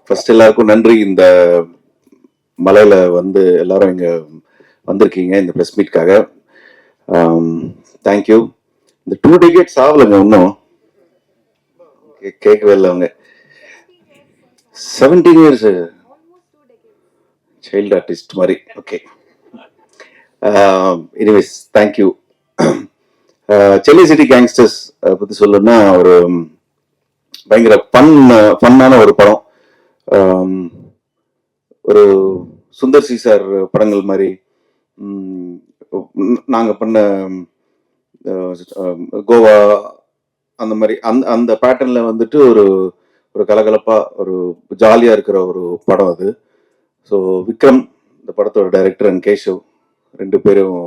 First எல்லாருக்கும் நன்றி. இந்த மலையில வந்து எல்லாரும் இங்க வந்திருக்கீங்க இந்த ப்ரெஸ் மீட்காக. தேங்க்யூ. இந்த 2 டிகேட்ஸ் ஆகலைங்க இன்னும், கேட்கவே இல்லை அவங்க. 17 இயர்ஸ் சைல்டு ஆர்டிஸ்ட் மாதிரி. Okay, anyways thank you. Chennai city gangsters பற்றி சொல்லணும்னா ஒரு பயங்கர ஃபன்னான ஒரு படம். ஒரு சுந்தர் சி சார் படங்கள் மாதிரி நாங்கள் பண்ண கோவா அந்த மாதிரி அந்த பேட்டர்னில் வந்துட்டு ஒரு ஒரு கலகலப்பாக ஒரு ஜாலியாக இருக்கிற ஒரு படம் அது. ஸோ விக்ரம் இந்த படத்தோட டைரக்டர் அண்ட் கேஷவ் ரெண்டு பேரும்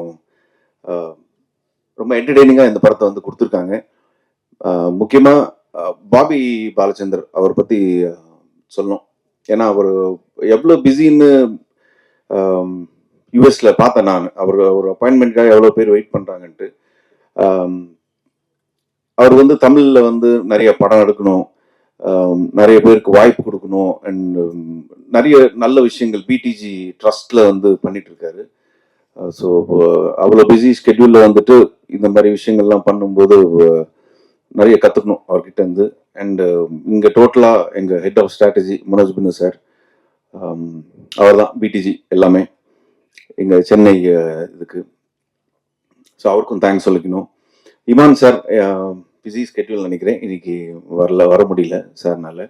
ரொம்ப என்டர்டெய்னிங்காக இந்த படத்தை வந்து கொடுத்துருக்காங்க. முக்கியமாக பாபி பாலச்சந்தர் அவர் பற்றி சொல்லணும். ஏன்னா அவர் எவ்வளோ பிஸின்னு யூஎஸ்ல பார்த்தேன் நான். அவர் ஒரு அப்பாயின்மெண்ட்காக எவ்வளோ பேர் வெயிட் பண்ணுறாங்கன்ட்டு. அவர் வந்து தமிழில் வந்து நிறைய படம் எடுக்கணும், நிறைய பேருக்கு வாய்ப்பு கொடுக்கணும், அண்ட் நிறைய நல்ல விஷயங்கள் பிடிஜி ட்ரஸ்ட்ல வந்து பண்ணிட்டு இருக்காரு. ஸோ அவ்வளோ பிஸி ஸ்கெட்யூலில் வந்துட்டு இந்த மாதிரி விஷயங்கள்லாம் பண்ணும்போது நிறைய கற்றுக்கணும் அவர்கிட்ட இருந்து. அண்டு இங்கே டோட்டலாக எங்கள் head of strategy Manoj Binnu sir, அவர் தான் பிடிஜி எல்லாமே எங்கள் சென்னை இதுக்கு. ஸோ அவருக்கும் தேங்க்ஸ் சொல்லிக்கணும். இமான் சார் பிஸி ஸ்கெட்யூல் நினைக்கிறேன், இன்னைக்கு வர முடியல சார்னால.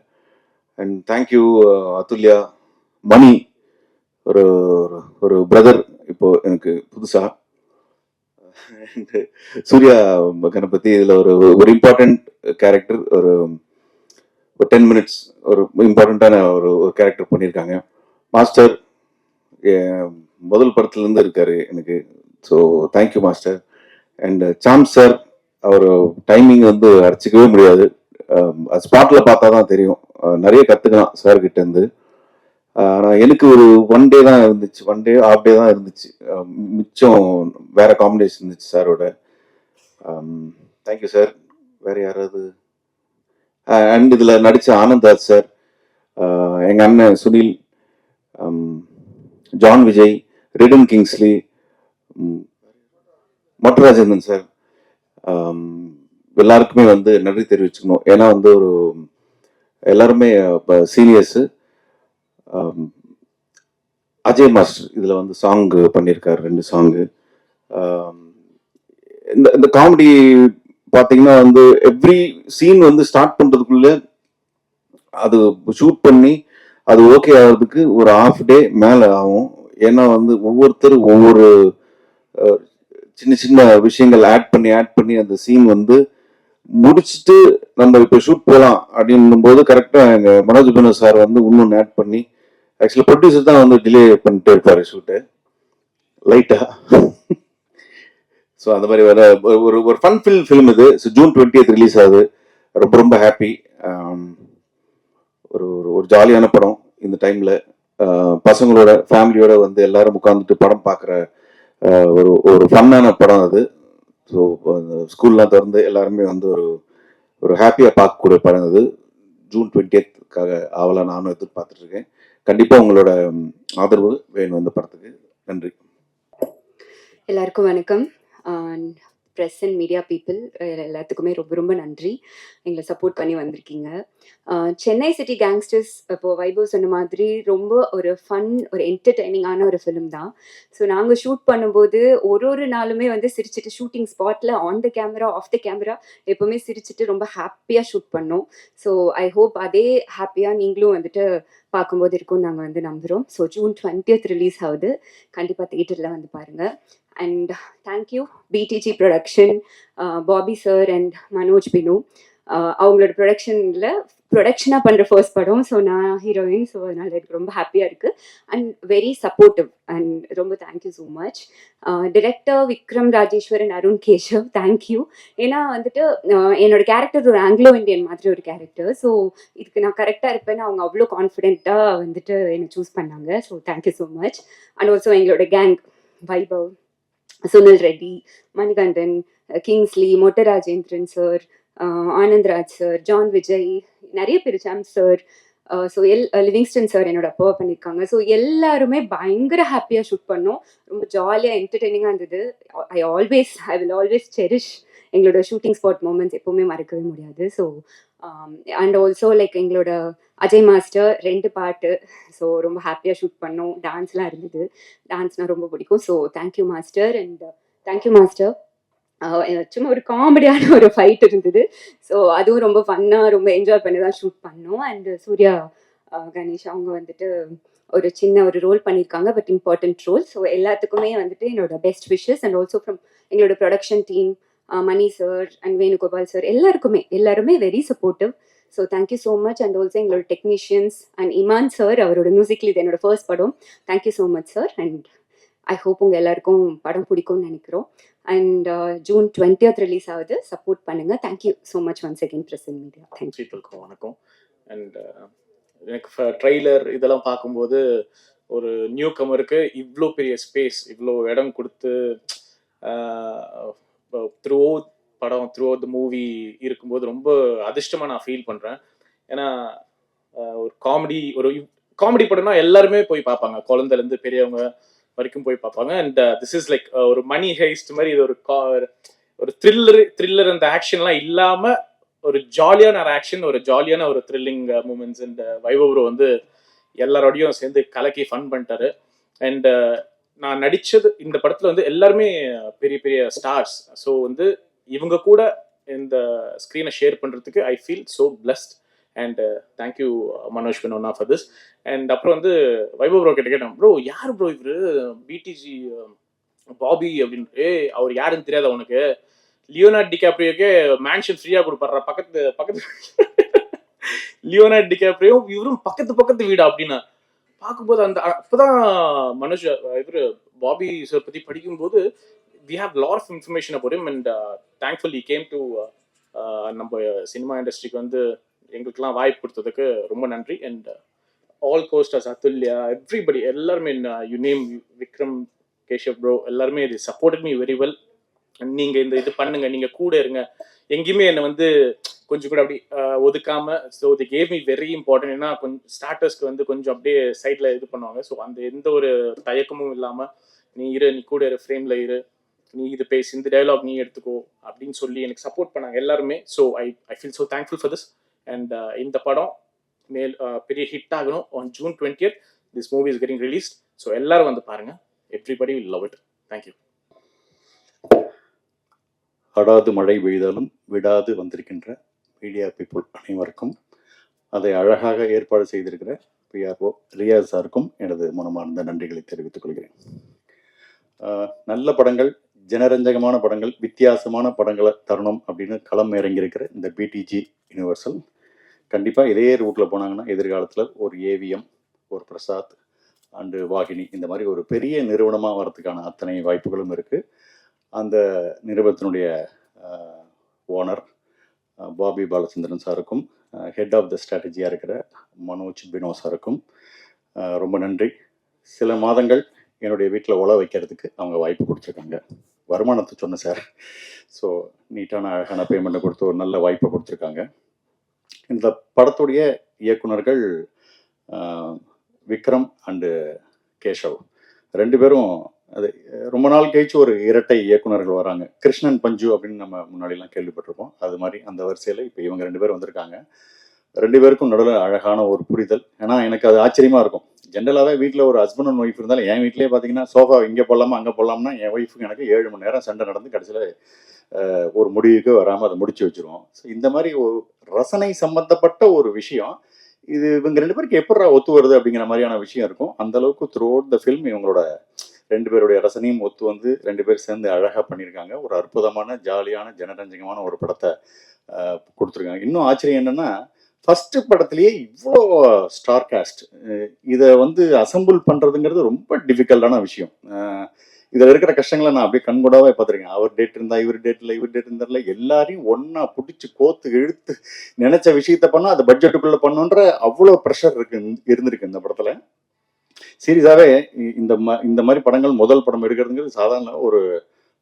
அண்ட் தேங்க்யூ அதுல்யா, மணி ஒரு ஒரு பிரதர் இப்போ எனக்கு புதுசா. சூர்யா கணபதி இதில் ஒரு இம்பார்ட்டன்ட் கேரக்டர், ஒரு 10 மினிட்ஸ் ஒரு இம்பார்ட்டண்ட்டான ஒரு கேரக்டர் பண்ணியிருக்காங்க. மாஸ்டர் முதல் படத்துலேருந்து இருக்காரு எனக்கு. So thank you master. And Sam sir, அவர் டைமிங் வந்து அடிச்சிக்கவே முடியாது, ஸ்பாட்டில் பார்த்தா தான் தெரியும். நிறைய கற்றுக்கலாம் சார்கிட்ட இருந்து. ஆனால் எனக்கு ஒரு 1 டே தான் இருந்துச்சு, 1 டே ஆஃப் டே தான் இருந்துச்சு, மிச்சம் வேற காம்பினேஷன் இருந்துச்சு சாரோட. Thank you sir. வேற யாராவது? அண்ட் இதில் நடித்த ஆனந்தாஜ் சார், எங்கள் அண்ணன் Sunil, John Vijay, written Kingsley, Mottarajendran sir, எல்லாருக்குமே வந்து நன்றி தெரிவிச்சுக்கணும். ஏன்னா வந்து ஒரு எல்லாருமே இப்போ சீனியர்ஸு. அஜய் மாஸ்டர் இதில் வந்து சாங் பண்ணியிருக்காரு, 2 சாங்கு. இந்த காமெடி பார்த்தீங்கன்னா வந்து எவ்ரி சீன் வந்து ஸ்டார்ட் பண்ணுறதுக்குள்ள அது ஷூட் பண்ணி அது ஓகே ஆகிறதுக்கு ஒரு ½ டே மேலே ஆகும். ஏன்னா வந்து ஒவ்வொருத்தரும் ஒவ்வொரு சின்ன சின்ன விஷயங்கள் ஆட் பண்ணி அந்த சீன் வந்து முடிச்சுட்டு நம்ம இப்போ ஷூட் போகலாம் அப்படின்னும் போது கரெக்டாக எங்கள் மனோஜ் பின்னு சார் வந்து இன்னொன்று ஆட் பண்ணி, ஆக்சுவலி ப்ரொடியூசர் தான் வந்து டிலே பண்ணிட்டு இருப்பாரு ஷூட்டு லைட்டாக. ஸோ அந்த மாதிரி வர ஒரு ஃபன் ஃபில்ம் இது. ஸோ ஜூன் 20th ரிலீஸ் ஆகுது. ரொம்ப ரொம்ப ஹாப்பி. ஒரு ஒரு ஜாலியான படம். இந்த டைமில் பசங்களோட ஃபேமிலியோட வந்து எல்லாரும் உட்காந்துட்டு படம் பார்க்குற ஒரு ஒரு ஃபன்னான படம் அது. ஸோ ஸ்கூல்லாம் திறந்து எல்லாருமே வந்து ஒரு ஹாப்பியாக பார்க்கக்கூடிய படம் அது. ஜூன் 20th ஆவலா நானும் எதிர்பார்த்துட்டு இருக்கேன். கண்டிப்பாக உங்களோட ஆதரவு வேணும் இந்த படத்துக்கு. நன்றி. எல்லாருக்கும் வணக்கம். ப்ரெஸ் அண்ட் மீடியா பீப்புள் எல்லாத்துக்குமே ரொம்ப ரொம்ப நன்றி, எங்களை சப்போர்ட் பண்ணி வந்திருக்கீங்க. சென்னை சிட்டி கேங்ஸ்டர்ஸ் இப்போ வைபவ் சொன்ன மாதிரி ரொம்ப ஒரு ஃபன், ஒரு என்டர்டெய்னிங்கான ஒரு ஃபிலிம் தான். ஸோ நாங்கள் ஷூட் பண்ணும்போது ஒரு நாளுமே வந்து சிரிச்சுட்டு, ஷூட்டிங் ஸ்பாட்டில் on the camera off the camera எப்போவுமே சிரிச்சுட்டு ரொம்ப ஹாப்பியாக ஷூட் பண்ணோம். ஸோ ஐ ஹோப் அதே ஹாப்பியாக நீங்களும் வந்துட்டு பார்க்கும்போது இருக்கும்னு நாங்கள் வந்து நம்புகிறோம். ஸோ ஜூன் 20th ரிலீஸ் ஆகுது, கண்டிப்பாக தியேட்டரில் வந்து பாருங்கள். And thank you PDG production, Bobby sir and Manoj Binu. அவங்களோட ப்ரொடக்ஷனாக பண்ணுற ஃபர்ஸ்ட் படம். ஸோ நான் ஹீரோயின். ஸோ அதனால் எனக்கு ரொம்ப ஹாப்பியாக இருக்குது அண்ட் வெரி சப்போர்ட்டிவ். அண்ட் ரொம்ப thank you so much. Director Vikram Rajeswaran, Arun Keshav, thank you. ஏன்னா வந்துட்டு என்னோட கேரக்டர் ஒரு ஆங்கிலோ இண்டியன் மாதிரி ஒரு கேரக்டர். ஸோ இதுக்கு நான் கரெக்டாக இருப்பேன்னு அவங்க அவ்வளோ கான்ஃபிடென்ட்டாக வந்துட்டு என்னை சூஸ் பண்ணாங்க. So thank you so much. And also எங்களோட gang Vaibhav, Sunil Reddy, Manikandan, Kingsley, Mottarajendran sir, Anandraj sir, John Vijay, நிறைய பேர், Sam sir, so Livingston sir என்னோட அப்பாவை பண்ணியிருக்காங்க. ஸோ எல்லாருமே பயங்கர ஹாப்பியாக ஷூட் பண்ணோம். ரொம்ப ஜாலியாக என்டர்டெய்னிங்காக இருந்தது. ஐ வில் ஆல்வேஸ் செரிஷ் எங்களோட ஷூட்டிங் ஸ்பாட் மூமெண்ட்ஸ் எப்பவுமே மறக்கவே முடியாது. ஸோ அண்ட் ஆல்சோ லைக் எங்களோட அஜய் மாஸ்டர் 2 பாட்டு. ஸோ ரொம்ப ஹாப்பியாக ஷூட் பண்ணோம். டான்ஸ்லாம் இருந்தது. டான்ஸ்னால் ரொம்ப பிடிக்கும். So thank you master and thank you master. சும்மா ஒரு காமெடியான ஒரு ஃபைட் இருந்தது. ஸோ அதுவும் ரொம்ப ஃபன்னாக ரொம்ப என்ஜாய் பண்ணி தான் ஷூட் பண்ணோம். அண்ட் சூர்யா கணேஷ் அவங்க வந்துட்டு ஒரு சின்ன ஒரு ரோல் பண்ணியிருக்காங்க. But important role. ஸோ எல்லாத்துக்குமே வந்துட்டு என்னோட best wishes and also from எங்களோட production team Mani sir and Venugopal sir எல்லாருமே very supportive. So thank you so much. And also எங்களோட டெக்னீஷியன்ஸ் அண்ட் இமான் சார் அவரோட மியூசிக்ல இது என்னோட ஃபர்ஸ்ட் படம். Thank you so much sir. And I hope உங்கள் எல்லாருக்கும் படம் பிடிக்கும்னு நினைக்கிறோம். அண்ட் ஜூன் 20th ரிலீஸ் ஆகுது. சப்போர்ட் பண்ணுங்க. Thank you so much once again present media. Thank you. பீப்புளுக்கும் வணக்கம். அண்ட் எனக்கு ட்ரெய்லர் இதெல்லாம் பார்க்கும்போது ஒரு நியூ கமருக்கு இவ்வளோ பெரிய ஸ்பேஸ், இவ்வளோ இடம் கொடுத்து த்ரூ படம் த்ரூ த மூவி இருக்கும்போது ரொம்ப அதிர்ஷ்டமாக நான் ஃபீல் பண்ணுறேன். ஏன்னா ஒரு காமெடி படம்னா எல்லாருமே போய் பார்ப்பாங்க, குழந்தைலேருந்து பெரியவங்க வரைக்கும் போய் பார்ப்பாங்க. அண்ட் திஸ் இஸ் லைக் ஒரு மணி ஹைஸ்ட் மாதிரி. இது ஒரு த்ரில்லர் அந்த ஆக்ஷன்லாம் இல்லாமல் ஒரு ஜாலியான ஒரு ஆக்ஷன், ஒரு ஜாலியான ஒரு thrilling moments. And Vaibhav bro வந்து எல்லாரோடையும் சேர்ந்து கலக்கி ஃபன் பண்ணிட்டாரு. அண்ட் நான் நடிச்சது இந்த படத்தில் வந்து எல்லாருமே பெரிய பெரிய ஸ்டார்ஸ். ஸோ வந்து இவங்க கூட இந்த ஸ்க்ரீனை ஷேர் பண்ணுறதுக்கு I feel so blessed. And thank you Manoj Binona for this. And அப்புறம் வந்து வைபவ் ப்ரோ கிட்ட கேட்டேன், ப்ரோ யார் ப்ரோ இவரு பிடிஜி பாபி அப்படின்னு. அவர் யாருன்னு தெரியாத உனக்கு? லியோனார்டோ டிகாப்ரியோக்கே மேன்ஷன் ஃப்ரீயா கொடுப்பாரு பக்கத்து லியோனார்டோ டிகாப்ரியோ இவரும் பக்கத்து வீடா அப்படின்னா பார்க்கும்போது அப்பதான் மனோஜ் இவரு பாபி சார் பத்தி படிக்கும்போது we have a lot of information about him. And thankfully he came to நம்ம சினிமா இண்டஸ்ட்ரிக்கு வந்து எங்களுக்கெல்லாம் வாய்ப்பு கொடுத்ததுக்கு ரொம்ப நன்றி. And all costars, Athulya, everybody, எல்லாருமே you name Vikram, Keshav bro, எல்லாருமே இது சப்போர்ட்டட் மீ வெரி வெல். நீங்கள் இது பண்ணுங்க, நீங்கள் கூட இருங்க, எங்கேயுமே என்னை வந்து கொஞ்சம் கூட அப்படி ஒதுக்காம. So they gave me very important. ஏன்னா கொஞ்சம் ஸ்டார்டர்ஸ்க்கு வந்து கொஞ்சம் அப்படியே சைடில் இது பண்ணுவாங்க. ஸோ அந்த எந்த ஒரு தயக்கமும் இல்லாமல் நீ கூட இரு, ஃப்ரேமில் இரு, நீ இது பேசி, இந்த டைலாக் நீ எடுத்துக்கோ அப்படின்னு சொல்லி எனக்கு சப்போர்ட் பண்ணாங்க எல்லாருமே. So I feel so thankful for this. And இந்த படம் பெரிய ஹிட் ஆகணும். On June 20th this movie is getting released. So எல்லாரும் வந்து பாருங்க. Everybody will love it. Thank you. அடாது மழை பெய்தாலும் விடாது வந்திருக்கின்ற மீடியா பீப்புள் அனைவருக்கும், அதை அழகாக ஏற்பாடு செய்திருக்கிற பிஆர்ஓ ரியாஸ் சாருக்கும் எனது மனமார்ந்த நன்றிகளை தெரிவித்துக் கொள்கிறேன். நல்ல படங்கள், ஜனரஞ்சகமான படங்கள், வித்தியாசமான படங்களை தரணும் அப்படின்னு களம் இறங்கியிருக்கிற இந்த பிடிஜி யூனிவர்சல் கண்டிப்பாக இதே ரூட்டில் போனாங்கன்னா எதிர்காலத்தில் ஒரு ஏவிஎம், ஒரு பிரசாத் அண்டு வாகினி, இந்த மாதிரி ஒரு பெரிய நிறுவனமாக வரதுக்கான அத்தனை வாய்ப்புகளும் இருக்குது. அந்த நிறுவனத்தினுடைய ஓனர் பாபி பாலச்சந்திரன் சாருக்கும், ஹெட் ஆஃப் த ஸ்ட்ராட்டஜியாக இருக்கிற மனோஜ் பினோ சாருக்கும் ரொம்ப நன்றி. சில மாதங்கள் என்னுடைய வீட்டில் உழ வைக்கிறதுக்கு அவங்க வாய்ப்பு கொடுத்துருக்காங்க. வருமானத்தை சொன்னேன் சார். ஸோ நீட்டான அழகான பேமெண்ட்டை கொடுத்து ஒரு நல்ல வாய்ப்பை கொடுத்துருக்காங்க. இந்த படத்துடைய இயக்குனர்கள் விக்ரம் அண்டு கேஷவ், 2 பேரும் அது ரொம்ப நாள் கழிச்சு ஒரு இரட்டை இயக்குனர்கள் வராங்க. கிருஷ்ணன் பஞ்சு அப்படின்னு நம்ம முன்னாடிலாம் கேள்விப்பட்டிருப்போம். அது மாதிரி அந்த வரிசையில் இப்போ இவங்க 2 பேர் வந்திருக்காங்க. 2 பேருக்கும் நடுவில் அழகான ஒரு புரிதல். ஏன்னா எனக்கு அது ஆச்சரியமாக இருக்கும். ஜென்ரலாகவே வீட்டில் ஒரு ஹஸ்பண்ட் அண்ட் ஒய்ஃப் இருந்தாலும், என் வீட்டிலே பார்த்தீங்கன்னா சோஃபா இங்கே போடலாமா அங்கே போடலாம்னா என் ஒய்ஃபுக்கு எனக்கு 7 மணி நேரம் சண்டை நடந்து கடைசியில் ஒரு முடிவுக்கு வராமல் அதை முடிச்சு வச்சுருவோம். ஸோ இந்த மாதிரி ஒரு ரசனை சம்பந்தப்பட்ட ஒரு விஷயம் இது இவங்க 2 பேருக்கு எப்படி ஒத்து வருது அப்படிங்கிற மாதிரியான விஷயம் இருக்கும். அந்தளவுக்கு த்ரூ அவுட் த ஃபில்ம் இவங்களோட 2 பேருடைய ரசனையும் ஒத்து வந்து 2 பேர் சேர்ந்து அழகாக பண்ணியிருக்காங்க. ஒரு அற்புதமான ஜாலியான ஜனரஞ்சகமான ஒரு படத்தை கொடுத்துருக்காங்க. இன்னும் ஆச்சரியம் என்னென்னா, ஃபஸ்ட்டு படத்துலேயே இவ்வளோ ஸ்டார் காஸ்ட், இதை வந்து அசம்பிள் பண்ணுறதுங்கிறது ரொம்ப டிஃபிகல்ட்டான விஷயம். இதில் இருக்கிற கஷ்டங்களை நான் அப்படியே கண்கூடாவே பார்த்துருக்கேன். அவர் டேட் இருந்தால் இவர் டேட் இருந்தால் எல்லாரையும் ஒன்றா பிடிச்சி கோத்து இழுத்து நினச்ச விஷயத்த பண்ணால் அது பட்ஜெட்டுக்குள்ளே பண்ணுன்ற அவ்வளோ ப்ரெஷர் இருந்திருக்கு இந்த படத்தில். சீரியஸாகவே இந்த மாதிரி படங்கள் முதல் படம் எடுக்கிறதுங்கிறது சாதாரண ஒரு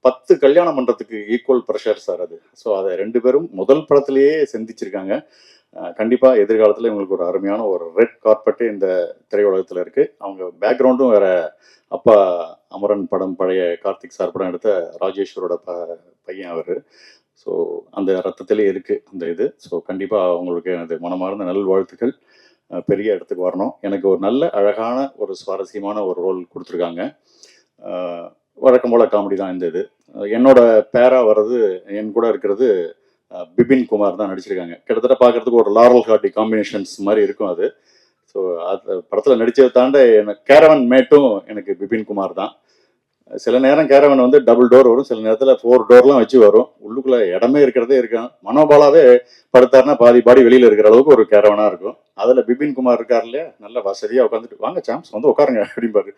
10 கல்யாணம் பண்ணுறதுக்கு ஈக்குவல் ப்ரெஷர் சார் அது. ஸோ அதை 2 பேரும் முதல் படத்துலேயே சந்திச்சிருக்காங்க. கண்டிப்பாக எதிர்காலத்தில் இவங்களுக்கு ஒரு அருமையான ஒரு ரெட் கார்பெட்டு இந்த திரையுலகத்தில் இருக்குது. அவங்க பேக்ரவுண்டும் வேற, அப்பா அமரன் படம், பழைய கார்த்திக் சார் படம் எடுத்த ராஜேஸ்வரோட பையன் அவர். ஸோ அந்த ரத்தத்திலே இருக்குது அந்த இது. ஸோ கண்டிப்பாக அவங்களுக்கு எனது மனமார்ந்த நல்வாழ்த்துக்கள். பெரிய இடத்துக்கு வரணும். எனக்கு ஒரு நல்ல அழகான ஒரு சுவாரஸ்யமான ஒரு ரோல் கொடுத்துருக்காங்க. வழக்கம் போல் காமெடி தான் இந்த இது. என்னோட பேரா வர்றது, என் கூட இருக்கிறது பிபின் குமார் தான் நடிச்சிருக்காங்க. கிட்டத்தட்ட பார்க்கறதுக்கு ஒரு லாரல் ஹார்டி காம்பினேஷன்ஸ் மாதிரி இருக்கும் அது. ஸோ அது படத்தில் நடித்ததை தாண்ட எனக்கு கேரவன் மேட்டும் எனக்கு பிபின் குமார் தான். சில நேரம் கேரவன் வந்து டபுள் டோர் வரும், சில நேரத்தில் 4 டோர்லாம் வச்சு வரும். உள்ளுக்குள்ளே இடமே இருக்கிறதே இருக்கும். மனோபாலாவே படுத்தாருன்னா பாதி பாடி வெளியில் இருக்கிற அளவுக்கு ஒரு கேரவனாக இருக்கும். அதில் பிபின் குமார் இருக்கார் இல்லையா, நல்ல வசதியாக உட்காந்துட்டு வாங்க சாம்ஸ் வந்து உட்காருங்க அப்படிம்பாரு.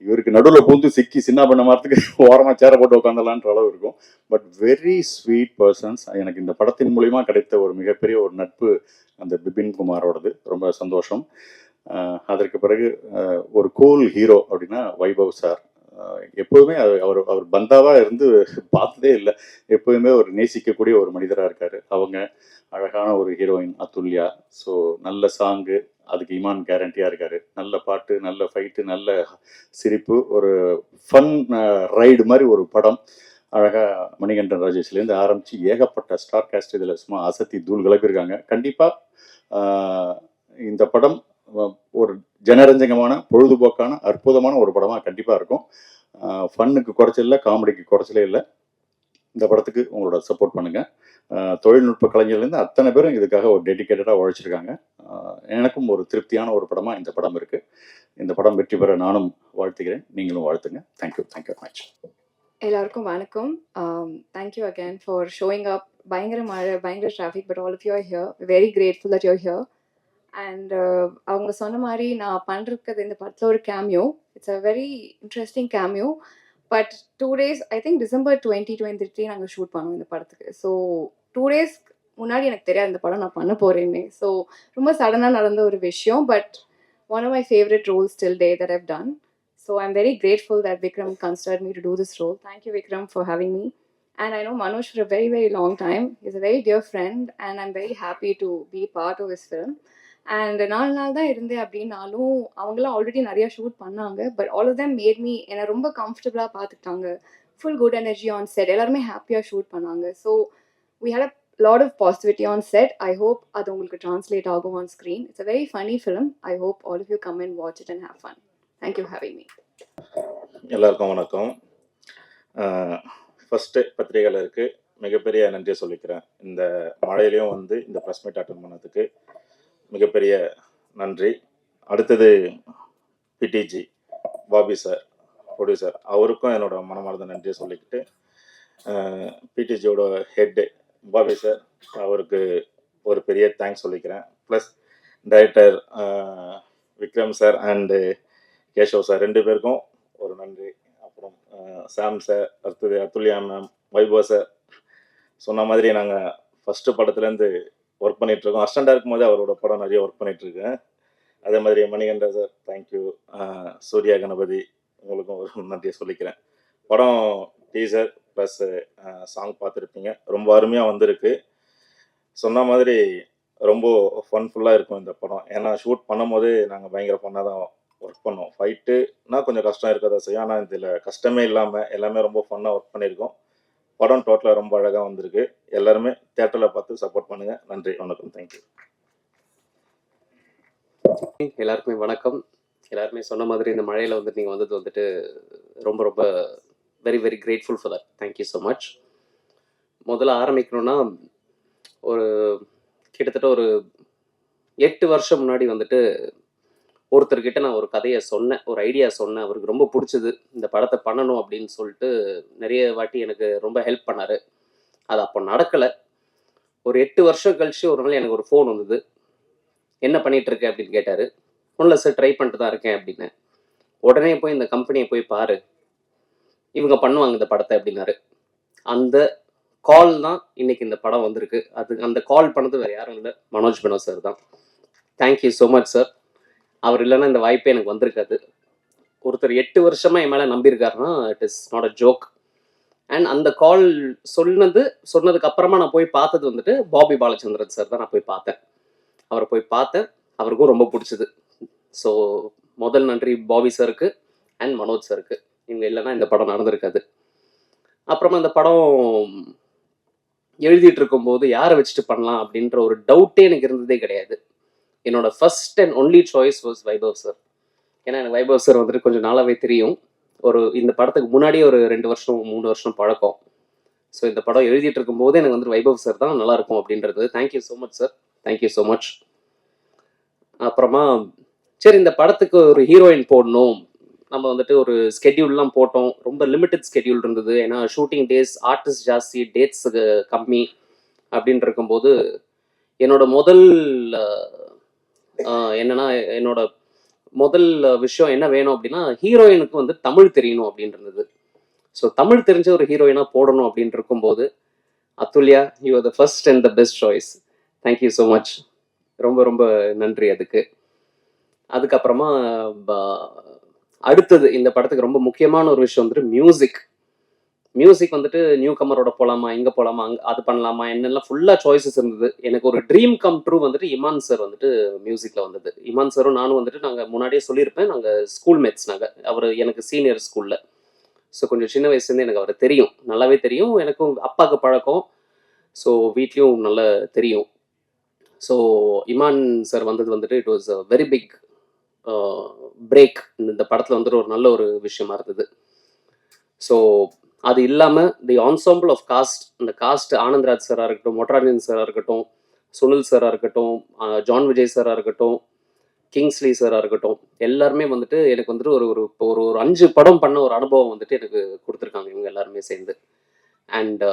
இவருக்கு நடுவில் பூந்து சிக்கி சின்ன பண்ண மாறத்துக்கு ஓரமாக சேர போட்டு உட்காந்துலான்ற அளவு இருக்கும். But very sweet persons. எனக்கு இந்த படத்தின் மூலிமா கிடைத்த ஒரு மிகப்பெரிய ஒரு நட்பு அந்த பிபின் குமாரோடது. ரொம்ப சந்தோஷம். அதற்கு பிறகு ஒரு கூல் ஹீரோ அப்படின்னா வைபவ் சார். எப்போதுமே அவர் பந்தாவாக இருந்து பார்த்ததே இல்லை. எப்போதுமே ஒரு நேசிக்கக்கூடிய ஒரு மனிதராக இருக்கார். அவங்க அழகான ஒரு ஹீரோயின் அதுல்யா. ஸோ நல்ல சாங்கு, அதுக்கு இமான் கேரண்டியாக இருக்கார். நல்ல பாட்டு, நல்ல ஃபைட்டு, நல்ல சிரிப்பு, ஒரு ஃபன் ரைடு மாதிரி ஒரு படம். அழகாக மணிகண்டன் ராஜேஷ்லேருந்து ஆரம்பித்து ஏகப்பட்ட ஸ்டார் காஸ்ட் இதில் சும்மா அசத்தி தூள் கிளப்பியிருக்காங்க. கண்டிப்பாக இந்த படம் ஒரு ஜனரஞ்சகமான, பொழுதுபோக்கான, அற்புதமான ஒரு படமாக கண்டிப்பாக இருக்கும். ஃபன்னுக்கு குறைச்சல, காமெடிக்கு குறைச்சலே இல்லை. இந்த படத்துக்கு உங்களோட சப்போர்ட் பண்ணுங்கள். தொழில்நுட்ப கலைஞர்லேருந்து அத்தனை பேரும் இதுக்காக ஒரு டெடிக்கேட்டடாக உழைச்சிருக்காங்க. எனக்கும் ஒரு திருப்தியான ஒரு படமாக இந்த படம் இருக்குது. இந்த படம் வெற்றி பெற நானும் வாழ்த்துகிறேன், நீங்களும் வாழ்த்துங்க. Thank you very much. எல்லாருக்கும் வணக்கம். Thank you again for showing up. பயங்கர மழை, பயங்கர டிராஃபிக், but all of you are here. Very grateful that you are here. And அவங்க சொன்ன மாதிரி நான் பண்ணுறது இந்த படத்தில் ஒரு cameo. It's a very interesting cameo. But 2 days, I think December 2023 நாங்கள் ஷூட் பண்ணோம் இந்த படத்துக்கு. ஸோ 2 days முன்னாடி எனக்கு தெரியாது இந்த படம் நான் பண்ண போகிறேன்னு. ஸோ ரொம்ப சடனாக நடந்த ஒரு விஷயம். But one of my favourite roles till date that I've done. So I'm very grateful that Vikram considered me to do this role. Thank you, Vikram, for having me. And I know Manoj for a very, very long time. He's a very dear friend, and I'm very happy to be part of his film. And 4 நாள் தான் இருந்தேன் அப்படின்னாலும் அவங்களாம் already நிறையா shoot பண்ணாங்க. But all of them made me என்னை ரொம்ப கம்ஃபர்டபுளாக பார்த்துக்கிட்டாங்க. Full good energy on set. எல்லாருமே ஹாப்பியாக ஷூட் பண்ணாங்க. So we had a lot of positivity on set. I hope அது உங்களுக்கு translate ஆகும் on screen. It's a very funny film. I hope all of you come and watch it and have fun. Thank you for having me. எல்லாருக்கும் வணக்கம். First பத்திரிகையாளருக்கு மிகப்பெரிய நன்றியை சொல்லிக்கிறேன். இந்த மழையிலையும் வந்து இந்த ப்ரெஸ் மீட் அட்டன் பண்ணதுக்கு மிகப்பெரிய நன்றி. அடுத்தது பிடிஜி பாபி சார், ப்ரொடியூசர், அவருக்கும் என்னோட மனமார்ந்த நன்றியை சொல்லிக்கிட்டு, பிடிஜியோட ஹெட்டு பாபி சார், அவருக்கு ஒரு பெரிய தேங்க்ஸ் சொல்லிக்கிறேன். Plus director Vikram sir and Keshav sir 2 பேருக்கும் ஒரு நன்றி. அப்புறம் சாம் சார், அடுத்தது அதுல்யா மேம், வைபவ் சார். சொன்ன மாதிரி நாங்கள் ஃபஸ்ட்டு படத்துலேருந்து ஒர்க் பண்ணிகிட்ருக்கோம். அசிஸ்டண்டாக இருக்கும்போது அவரோட படம் நிறைய ஒர்க் பண்ணிகிட்ருக்கேன். அதே மாதிரி மணிகண்டன் சார், தேங்க்யூ. சூர்யா கணபதி, உங்களுக்கும் ஒரு நன்றியை சொல்லிக்கிறேன். படம் டீசர் ப்ளஸ் சாங் பார்த்துருப்பீங்க. ரொம்ப அருமையாக வந்திருக்கு. சொன்ன மாதிரி ரொம்ப ஃபன்ஃபுல்லாக இருக்கும் இந்த படம். ஏன்னா ஷூட் பண்ணும் போது நாங்கள் பயங்கர ஃபன்னாக தான் ஒர்க் பண்ணோம். ஃபைட்டுனா கொஞ்சம் கஷ்டம் இருக்க தான் செய்யும். ஆனால் இதில் கஷ்டமே இல்லாமல் எல்லாமே ரொம்ப ஃபன்னாக ஒர்க் பண்ணியிருக்கோம். படம் டோட்டலாக ரொம்ப அழகாக வந்திருக்கு. எல்லாருமே தியேட்டரில் பார்த்து சப்போர்ட் பண்ணுங்கள். நன்றி, வணக்கம், தேங்க்யூ. எல்லாருக்குமே வணக்கம். எல்லாருமே சொன்ன மாதிரி இந்த மழையில் வந்து நீங்கள் வந்துட்டு ரொம்ப ரொம்ப very very grateful for that. Thank you so much. முதல்ல ஆரம்பிக்கணும்னா, ஒரு கிட்டத்தட்ட ஒரு 8 வருஷம் முன்னாடி வந்துட்டு ஒருத்தர்கிட்ட நான் ஒரு கதையை சொன்னேன், ஒரு ஐடியா சொன்னேன். அவருக்கு ரொம்ப பிடிச்சது, இந்த படத்தை பண்ணணும் அப்படின்னு சொல்லிட்டு நிறைய வாட்டி எனக்கு ரொம்ப ஹெல்ப் பண்ணார். அது அப்போ நடக்கலை. ஒரு 8 வருஷம் கழிச்சு ஒரு நாள் எனக்கு ஒரு ஃபோன் வந்தது. என்ன பண்ணிகிட்ருக்கேன் அப்படின்னு கேட்டார். ஒன்றும் சார், ட்ரை பண்ணிட்டு தான் இருக்கேன் அப்படின்னேன். உடனே போய் இந்த கம்பெனியை போய் பாரு, இவங்க பண்ணுவாங்க இந்த படத்தை அப்படின்னாரு. அந்த கால் தான் இன்னைக்கு இந்த படம் வந்திருக்கு. அந்த கால் பண்ணது வேறு யாரும் இல்லை, மனோஜ் பனோ சார் தான். Thank you so much sir. அவர் இல்லைன்னா இந்த வாய்ப்பே எனக்கு வந்திருக்காது. ஒருத்தர் 8 வருஷமாக என் மேலே நம்பியிருக்காருன்னா it is not a joke. And அந்த கால் சொன்னதுக்கு அப்புறமா நான் போய் பார்த்தது வந்துட்டு பாபி பாலச்சந்திரன் சார் தான் நான் போய் பார்த்தேன். அவரை போய் பார்த்தேன், அவருக்கும் ரொம்ப பிடிச்சது. ஸோ முதல் நன்றி பாபி சாருக்கு அண்ட் மனோஜ் சாருக்கு. இவங்க இல்லைன்னா இந்த படம் நடந்திருக்காது. அப்புறமா இந்த படம் எழுதிட்டு இருக்கும்போது யாரை வச்சுட்டு பண்ணலாம் அப்படின்ற ஒரு டவுட்டே எனக்கு இருந்ததே கிடையாது. என்னோட first and only choice was Vaibhav sir. ஏன்னா எனக்கு வைபவ் சார் வந்துட்டு கொஞ்சம் நாளாவே தெரியும். இந்த படத்துக்கு முன்னாடியே ஒரு 2 வருஷம் 3 வருஷம் பழக்கம். ஸோ இந்த படம் எழுதிட்டு இருக்கும்போது எனக்கு வந்துட்டு வைபவ் சார் தான் நல்லா இருக்கும் அப்படின்றது. Thank you so much sir, thank you so much. அப்புறமா சரி இந்த படத்துக்கு ஒரு ஹீரோயின் போடணும், நம்ம வந்துட்டு ஒரு ஸ்கெட்யூல்லாம் போட்டோம். ரொம்ப லிமிட்டட் ஸ்கெட்யூல் இருந்தது. ஏன்னா ஷூட்டிங் டேஸ், ஆர்டிஸ்ட் ஜாஸ்தி, டேட்ஸ் கம்மி அப்படின்னு இருக்கும்போது என்னோட முதல் என்னன்னா என்னோட முதல் விஷயம் என்ன வேணும் அப்படின்னா ஹீரோயினுக்கு வந்து தமிழ் தெரியணும் அப்படின்னு இருந்தது. ஸோ தமிழ் தெரிஞ்ச ஒரு ஹீரோயினா போடணும் அப்படின்னு இருக்கும்போது Athulya, you are the first and the best choice. Thank you so much. ரொம்ப ரொம்ப நன்றி அதுக்கு. அதுக்கப்புறமா அடுத்தது இந்த படத்துக்கு ரொம்ப முக்கியமான ஒரு விஷயம் வந்துட்டு மியூசிக் வந்துட்டு நியூ கமரோட போகலாமா, இங்கே போகலாமா, அங்கே அது பண்ணலாமா என்னெல்லாம் ஃபுல்லாக சாய்ஸஸ் இருந்தது. எனக்கு ஒரு ட்ரீம் கம் ட்ரூ வந்துட்டு இமான் சார் வந்துட்டு மியூசிக்கில் வந்தது. இமான் சாரும் நானும் வந்துட்டு நாங்கள் முன்னாடியே சொல்லியிருப்பேன், நாங்கள் ஸ்கூல் மேட்ஸ். அவர் எனக்கு சீனியர் ஸ்கூலில். ஸோ கொஞ்சம் சின்ன வயசுலேருந்து எனக்கு அவர் தெரியும், நல்லாவே தெரியும். எனக்கும் அப்பாவுக்கு பழக்கம், ஸோ வீட்லேயும் நல்லா தெரியும். ஸோ இமான் சார் வந்தது வந்துட்டு it was a very big break. இந்த படத்தில் வந்துட்டு ஒரு நல்ல ஒரு விஷயமா இருந்தது. ஸோ அது இல்லாமல் தி ஆன்சாம்பிள் ஆஃப் காஸ்ட், அந்த காஸ்ட் ஆனந்த்ராஜ் சாராக இருக்கட்டும், மொட்ரானியன் சாராக இருக்கட்டும், சுனில் சாராக இருக்கட்டும், ஜான் விஜய் சாராக இருக்கட்டும், கிங்ஸ்லி சாராக இருக்கட்டும், எல்லாருமே வந்துட்டு எனக்கு வந்துட்டு ஒரு ஒரு ஒரு ஒரு 5 படம் பண்ண ஒரு அனுபவம் வந்துட்டு எனக்கு கொடுத்துருக்காங்க இவங்க எல்லாருமே சேர்ந்து. அண்ட்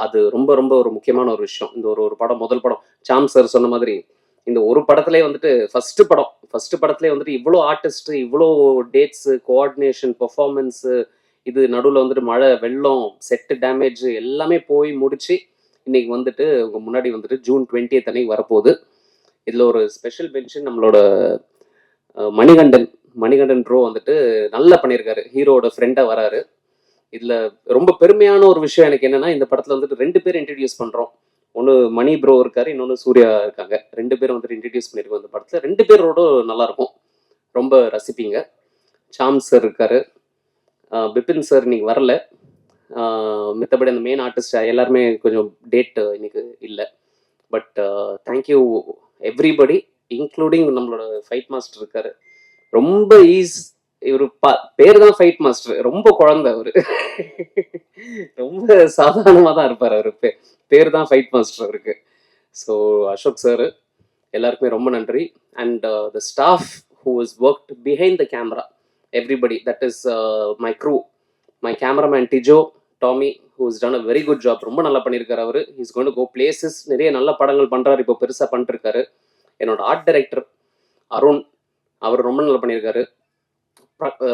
அது ரொம்ப ரொம்ப ஒரு முக்கியமான ஒரு விஷயம். இந்த ஒரு படம், முதல் படம் சாம் சார் சொன்ன மாதிரி இந்த ஒரு படத்துலேயே வந்துட்டு ஃபர்ஸ்ட் படத்துலேயே வந்துட்டு இவ்வளோ ஆர்டிஸ்ட், இவ்வளோ டேட்ஸு, கோஆர்டினேஷன், பெர்ஃபார்மன்ஸு, இது நடுவில் வந்துட்டு மழை, வெள்ளம், செட்டு டேமேஜ் எல்லாமே போய் முடிச்சு இன்னைக்கு வந்துட்டு உங்க முன்னாடி வந்துட்டு ஜூன் 20th அன்னைக்கு வரப்போகுது. இதில் ஒரு ஸ்பெஷல் மென்ஷன் நம்மளோட மணிகண்டன் ப்ரோ வந்துட்டு நல்லா பண்ணியிருக்காரு. ஹீரோட ஃப்ரெண்டாக வராரு. இதில் ரொம்ப பெருமையான ஒரு விஷயம் எனக்கு என்னன்னா, இந்த படத்தில் வந்துட்டு 2 பேர் இன்ட்ரடியூஸ் பண்ணுறோம். ஒன்று மணி ப்ரோ இருக்காரு, இன்னொன்று சூர்யா இருக்காங்க. 2 பேரும் வந்துட்டு இன்ட்ரடியூஸ் பண்ணியிருக்கோம் இந்த படத்தில். 2 பேரோட நல்லாயிருக்கும், ரொம்ப ரசிப்பீங்க. சாம் சார் இருக்காரு, பிபின் சார் இன்னைக்கு வரல. மித்தபடி அந்த மெயின் ஆர்டிஸ்ட் எல்லாருமே கொஞ்சம் டேட் இன்னைக்கு இல்லை. பட் தேங்க்யூ எவ்ரிபடி, இன்க்ளூடிங் நம்மளோட ஃபைட் மாஸ்டர் இருக்காரு. ரொம்ப இவர் பேர் தான் ஃபைட் மாஸ்டர், ரொம்ப குழந்தை அவரு. ரொம்ப சாதாரணமாக தான் இருப்பார் அவர். பேர் தான் ஃபைட் மாஸ்டர் அவருக்கு. ஸோ அசோக் சார் எல்லாருக்குமே ரொம்ப நன்றி. And the staff who is worked behind the camera, everybody, that is my crew, my cameraman Tijo, Tommy, who has done a very good job. ரொம்ப நல்லா பண்ணியிருக்காரு அவர். he's going to go places, நிறைய நல்ல படங்கள் பண்ணுறாரு, இப்போ பெருசாக பண்ணிருக்காரு. என்னோட ஆர்ட் டைரக்டர் அருண், அவர் ரொம்ப நல்லா பண்ணியிருக்காரு,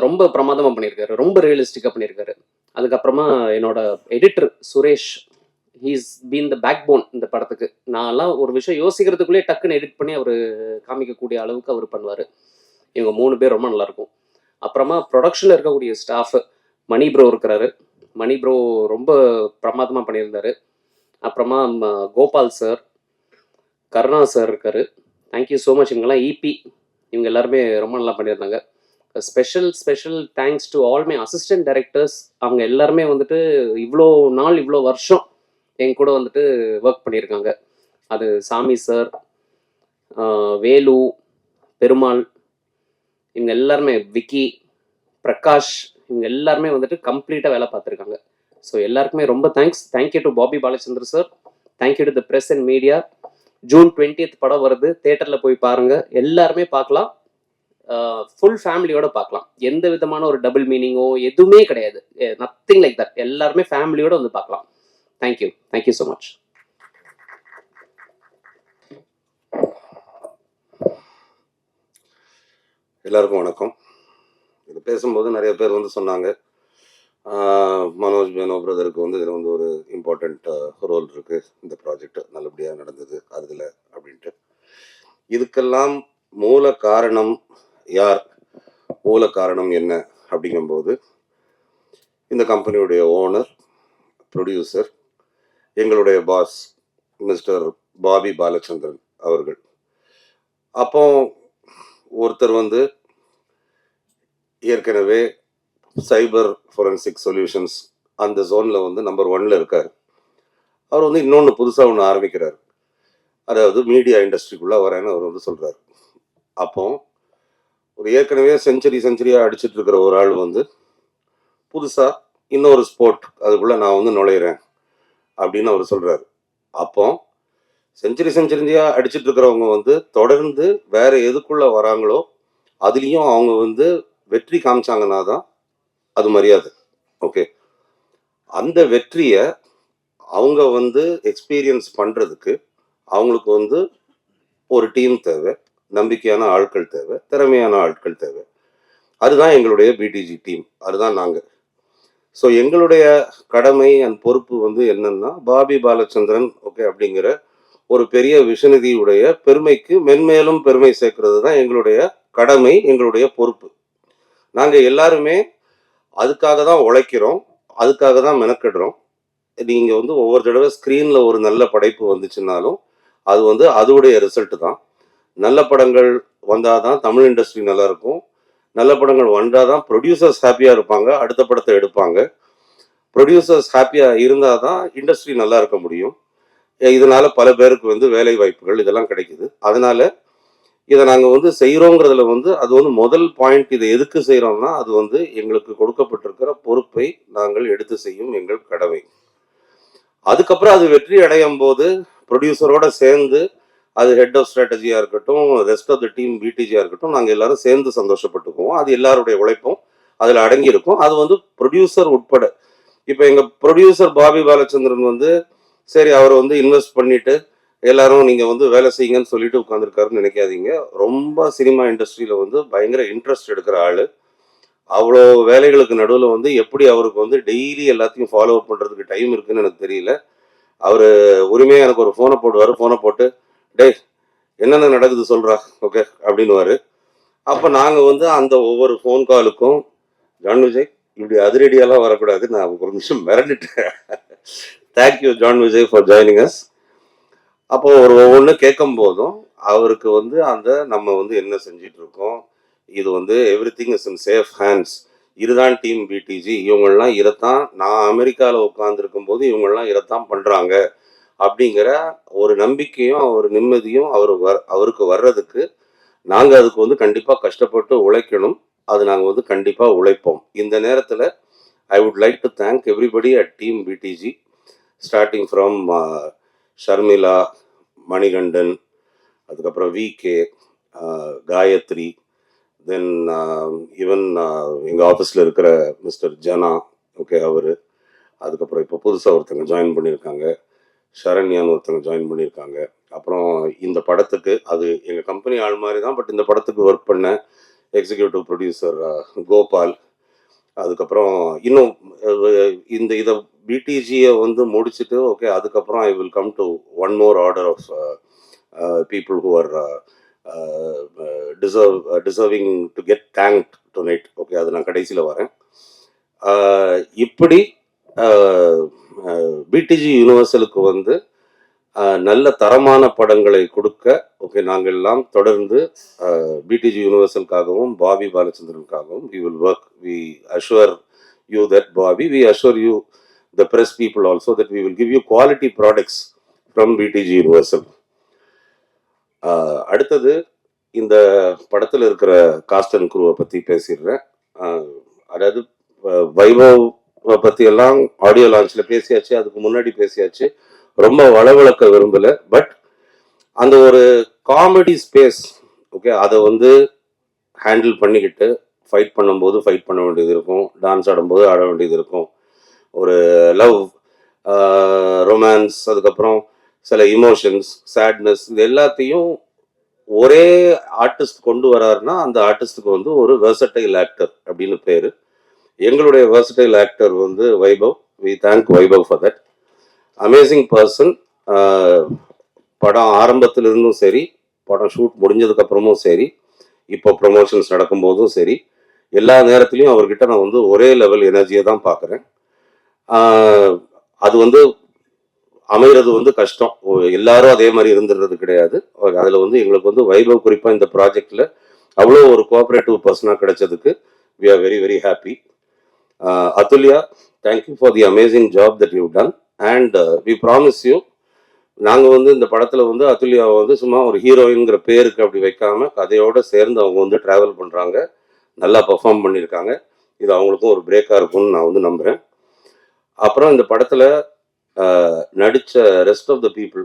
ரொம்ப பிரமாதமாக பண்ணியிருக்காரு, ரொம்ப ரியலிஸ்டிக்காக பண்ணியிருக்காரு. அதுக்கப்புறமா என்னோட editor Suresh, he's been the backbone இந்த படத்துக்கு. நான்லாம் ஒரு விஷயம் யோசிக்கிறதுக்குள்ளே டக்குன்னு எடிட் பண்ணி அவர் காமிக்கக்கூடிய அளவுக்கு அவர் பண்ணுவார். இவங்க 3 பேர் ரொம்ப நல்லாயிருக்கும். அப்புறமா ப்ரொடக்ஷனில் இருக்கக்கூடிய ஸ்டாஃப், மணி ப்ரோ இருக்கிறாரு. மணி ப்ரோ ரொம்ப பிரமாதமாக பண்ணியிருந்தார். அப்புறமா கோபால் சார், கருணா சார் இருக்கார். Thank you so much. இவங்கெல்லாம் இபி, இவங்க எல்லாருமே ரொம்ப நல்லா பண்ணியிருந்தாங்க. Special thanks to all my assistant directors. அவங்க எல்லாருமே வந்துட்டு இவ்வளோ நாள், இவ்வளோ வருஷம் என் கூட வந்துட்டு ஒர்க் பண்ணியிருக்காங்க. அது சாமி சார், வேலு, பெருமாள், இவங்க எல்லாருமே, விக்கி, பிரகாஷ், இவங்க எல்லாருமே வந்துட்டு கம்ப்ளீட்டாக வேலை பார்த்துருக்காங்க. ஸோ எல்லாருக்குமே ரொம்ப thanks. Thank you to Bobby Balachandra sir, thank you to the press and media. June 20th படம் வருது, தேட்டரில் போய் பாருங்கள், எல்லாருமே பார்க்கலாம், ஃபுல் ஃபேமிலியோட பார்க்கலாம். எந்த விதமான ஒரு டபுள் மீனிங்கோ எதுவுமே கிடையாது, நத்திங் லைக் தட். எல்லாருமே ஃபேமிலியோட வந்து பார்க்கலாம். Thank you so much. எல்லாருக்கும் வணக்கம். இது பேசும்போது நிறைய பேர் வந்து சொன்னாங்க, மனோஜ் மேனோ பிரதருக்கு வந்து இதில் வந்து ஒரு இம்பார்ட்டண்ட் ரோல் இருக்குது, இந்த ப்ராஜெக்ட் நல்லபடியாக நடந்தது அதில் அப்படின்ட்டு. இதுக்கெல்லாம் மூல காரணம் யார், மூல காரணம் என்ன அப்படிங்கும்போது இந்த கம்பெனியுடைய ஓனர், ப்ரொடியூசர், எங்களுடைய பாஸ் மிஸ்டர் பாபி பாலச்சந்திரன் அவர்கள். அப்போ ஒருத்தர் வந்து ஏற்கனவே சைபர் ஃபொரன்சிக் சொல்யூஷன்ஸ் அந்த ஜோனில் வந்து நம்பர் 1ல் இருக்கார். அவர் வந்து இன்னொன்று புதுசாக ஒன்று ஆரம்பிக்கிறார். அதாவது மீடியா இண்டஸ்ட்ரிக்குள்ளே வரேன்னு அவர் வந்து சொல்கிறார். அப்போ ஒரு ஏற்கனவே செஞ்சுரியாக அடிச்சிட்டு இருக்கிற ஒரு ஆள் வந்து புதுசாக இன்னொரு ஸ்போர்ட் அதுக்குள்ளே நான் வந்து நுழையிறேன் அப்படின்னு அவர் சொல்கிறார். அப்போ செஞ்சுரியாக அடிச்சிட்டு இருக்கிறவங்க வந்து தொடர்ந்து வேற எதுக்குள்ளே வராங்களோ அதுலேயும் அவங்க வந்து வெற்றி காமிச்சாங்கன்னா தான் அது மரியாதை. ஓகே, அந்த வெற்றியை அவங்க வந்து எக்ஸ்பீரியன்ஸ் பண்ணுறதுக்கு அவங்களுக்கு வந்து ஒரு டீம் தேவை, நம்பிக்கையான ஆட்கள் தேவை, திறமையான ஆட்கள் தேவை. அதுதான் எங்களுடைய பிடிஜி டீம், அதுதான் நாங்கள். ஸோ எங்களுடைய கடமை அண்ட் பொறுப்பு வந்து என்னன்னா, பாபி பாலச்சந்திரன் ஓகே அப்படிங்கிற ஒரு பெரிய விஷநிதியுடைய பெருமைக்கு மென்மேலும் பெருமை சேர்க்கறது தான் எங்களுடைய கடமை, எங்களுடைய பொறுப்பு. நாங்கள் எல்லாருமே அதுக்காக தான் உழைக்கிறோம், அதுக்காக தான் மெனக்கிடுறோம். நீங்கள் வந்து ஒவ்வொரு தடவை ஸ்க்ரீனில் ஒரு நல்ல படைப்பு வந்துச்சுன்னாலும் அது வந்து அதோடைய ரிசல்ட் தான். நல்ல படங்கள் வந்தால் தான் தமிழ் இண்டஸ்ட்ரி நல்லா இருக்கும். நல்ல படங்கள் வந்தால் தான் ப்ரொடியூசர்ஸ் ஹாப்பியாக இருப்பாங்க, அடுத்த படத்தை எடுப்பாங்க. ப்ரொடியூசர்ஸ் ஹாப்பியாக இருந்தால் தான் இண்டஸ்ட்ரி நல்லா இருக்க முடியும். இதனால பல பேருக்கு வந்து வேலை வாய்ப்புகள் இதெல்லாம் கிடைக்குது. அதனால இதை நாங்கள் வந்து செய்கிறோங்கிறதுல வந்து அது வந்து முதல் பாயிண்ட். இதை எதுக்கு செய்கிறோம்னா, அது வந்து எங்களுக்கு கொடுக்கப்பட்டிருக்கிற பொறுப்பை நாங்கள் எடுத்து செய்யும் எங்கள் கடமை. அதுக்கப்புறம் அது வெற்றி அடையும் போது ப்ரொடியூசரோட சேர்ந்து அது ஹெட் ஆஃப் ஸ்ட்ராட்டஜியாக இருக்கட்டும், ரெஸ்ட் ஆஃப் த டீம் பிடிஜியாக இருக்கட்டும், நாங்கள் எல்லாரும் சேர்ந்து சந்தோஷப்பட்டுக்குவோம். அது எல்லாருடைய உழைப்பும் அதில் அடங்கியிருக்கும். அது வந்து ப்ரொடியூசர் உட்பட. இப்போ எங்கள் ப்ரொடியூசர் பாபி பாலச்சந்திரன் வந்து சரி அவர் வந்து இன்வெஸ்ட் பண்ணிட்டு எல்லாரும் நீங்கள் வந்து வேலை செய்யுங்கன்னு சொல்லிட்டு உட்காந்துருக்காருன்னு நினைக்காதீங்க. ரொம்ப சினிமா இண்டஸ்ட்ரியில் வந்து பயங்கர இன்ட்ரெஸ்ட் எடுக்கிற ஆள். அவ்வளோ வேலைகளுக்கு நடுவில் வந்து எப்படி அவருக்கு வந்து டெய்லி எல்லாத்தையும் ஃபாலோ அப் பண்ணுறதுக்கு டைம் இருக்குன்னு எனக்கு தெரியல. அவர் உரிமையாக எனக்கு ஒரு ஃபோனை போடுவார். ஃபோனை போட்டு டேய் என்னென்ன நடக்குது சொல்கிறா ஓகே அப்படின்னுவார். அப்போ நாங்கள் வந்து அந்த ஒவ்வொரு ஃபோன் காலுக்கும் ஜான் விஜய் இப்படி அதிரடியெல்லாம் வரக்கூடாது, நான் ஒரு நிமிஷம் மிரண்டுட்டேன். Thank you John Vijay for joining us. அப்போ ஒரு ஒவ்வொன்று கேட்கும் போதும் அவருக்கு வந்து அந்த நம்ம வந்து என்ன செஞ்சிட்டு இருக்கோம், இது வந்து every thing is in safe hands, இதுதான் டீம் பிடிஜி, இவங்கெல்லாம் இதைத்தான் நான் அமெரிக்காவில் உட்காந்துருக்கும் போது இவங்கெல்லாம் இதைத்தான் பண்ணுறாங்க அப்படிங்கிற ஒரு நம்பிக்கையும் ஒரு நிம்மதியும் அவருக்கு வர்றதுக்கு நாங்கள் அதுக்கு வந்து கண்டிப்பாக கஷ்டப்பட்டு உழைக்கணும். அது நாங்கள் வந்து கண்டிப்பாக உழைப்போம். இந்த நேரத்தில் I would like to thank everybody at team PDG, starting from Sharmila, Manikandan, அதுக்கப்புறம் விகே, காயத்ரி, தென் ஈவன் எங்கள் ஆஃபீஸில் இருக்கிற மிஸ்டர் ஜனா ஓகே அவர், அதுக்கப்புறம் இப்போ புதுசாக ஒருத்தங்க ஜாயின் பண்ணியிருக்காங்க, ஷரண்யான்னு ஒருத்தங்க ஜாயின் பண்ணியிருக்காங்க. அப்புறம் இந்த படத்துக்கு அது எங்கள் கம்பெனி ஆள் மாதிரி தான், பட் இந்த படத்துக்கு ஒர்க் பண்ண எக்ஸிக்யூட்டிவ் ப்ரொடியூசர் கோபால், அதுக்கப்புறம் இன்னும் இதை பிடிஜியை வந்து முடிச்சுட்டு ஓகே அதுக்கப்புறம் I will come to one more order of people who are deserving to get thanked tonight. Okay அது நான் கடைசியில் வரேன். இப்படி பிடிஜி யூனிவர்சலுக்கு வந்து நல்ல தரமான படங்களை கொடுக்க ஓகே நாங்கள் எல்லாம் தொடர்ந்து பிடிஜி யூனிவர்சலுக்காகவும் பாபி பாலச்சந்திரனுக்காகவும் we will work. We assure you that Bobby, we assure you the press people also that we will give you quality products from BTG Universal. அடுத்தது இந்த படத்தில் இருக்கிற காஸ்ட் அண்ட் குரூவை பற்றி பேசிடுறேன். அதாவது வைபவ் பற்றி எல்லாம் ஆடியோ லான்ச்சில் பேசியாச்சு, அதுக்கு முன்னாடி பேசியாச்சு, ரொம்ப வளவளக்க விரும்பலை. பட் அந்த ஒரு காமெடி ஸ்பேஸ் ஓகே அதை வந்து ஹேண்டில் பண்ணிக்கிட்டு ஃபைட் பண்ணும்போது ஃபைட் பண்ண வேண்டியது இருக்கும், டான்ஸ் ஆடும்போது ஆட வேண்டியது இருக்கும், ஒரு லவ், ரொமான்ஸ், அதுக்கப்புறம் சில இமோஷன்ஸ், சேட்னஸ், இது எல்லாத்தையும் ஒரே ஆர்டிஸ்ட் கொண்டு வராருன்னா அந்த ஆர்டிஸ்டுக்கு வந்து ஒரு வெர்சடைல் ஆக்டர் அப்படின்னு பேர். எங்களுடைய வெர்சடைல் ஆக்டர் வந்து Vaibhav. We thank Vaibhav for that amazing person. படம் ஆரம்பத்திலிருந்தும் சரி, படம் ஷூட் முடிஞ்சதுக்கப்புறமும் சரி, இப்போ ப்ரொமோஷன்ஸ் நடக்கும்போதும் சரி, எல்லா நேரத்துலையும் அவர்கிட்ட நான் வந்து ஒரே லெவல் எனர்ஜியை தான் பார்க்குறேன். அது வந்து அமைகிறது வந்து கஷ்டம். எல்லாரும் அதே மாதிரி இருந்துடுறது கிடையாது. அதில் வந்து எங்களுக்கு வந்து வைபவ் குறிப்பாக இந்த ப்ராஜெக்டில் அவ்வளோ ஒரு கோஆப்ரேட்டிவ் பர்சனாக கிடைச்சதுக்கு we are very very happy. Athulya, thank you for the amazing job that you done and we promise you, நாங்கள் வந்து இந்த படத்தில் வந்து அதுல்யாவை வந்து சும்மா ஒரு ஹீரோயின்ங்கிற பேருக்கு அப்படி வைக்காமல் கதையோடு சேர்ந்து அவங்க வந்து ட்ராவல் பண்ணுறாங்க, நல்லா பர்ஃபார்ம் பண்ணியிருக்காங்க. இது அவங்களுக்கும் ஒரு பிரேக்காக இருக்கும்னு நான் வந்து நம்புகிறேன். அப்புறம் இந்த படத்தில் நடித்த ரெஸ்ட் ஆஃப் த பீப்புள்,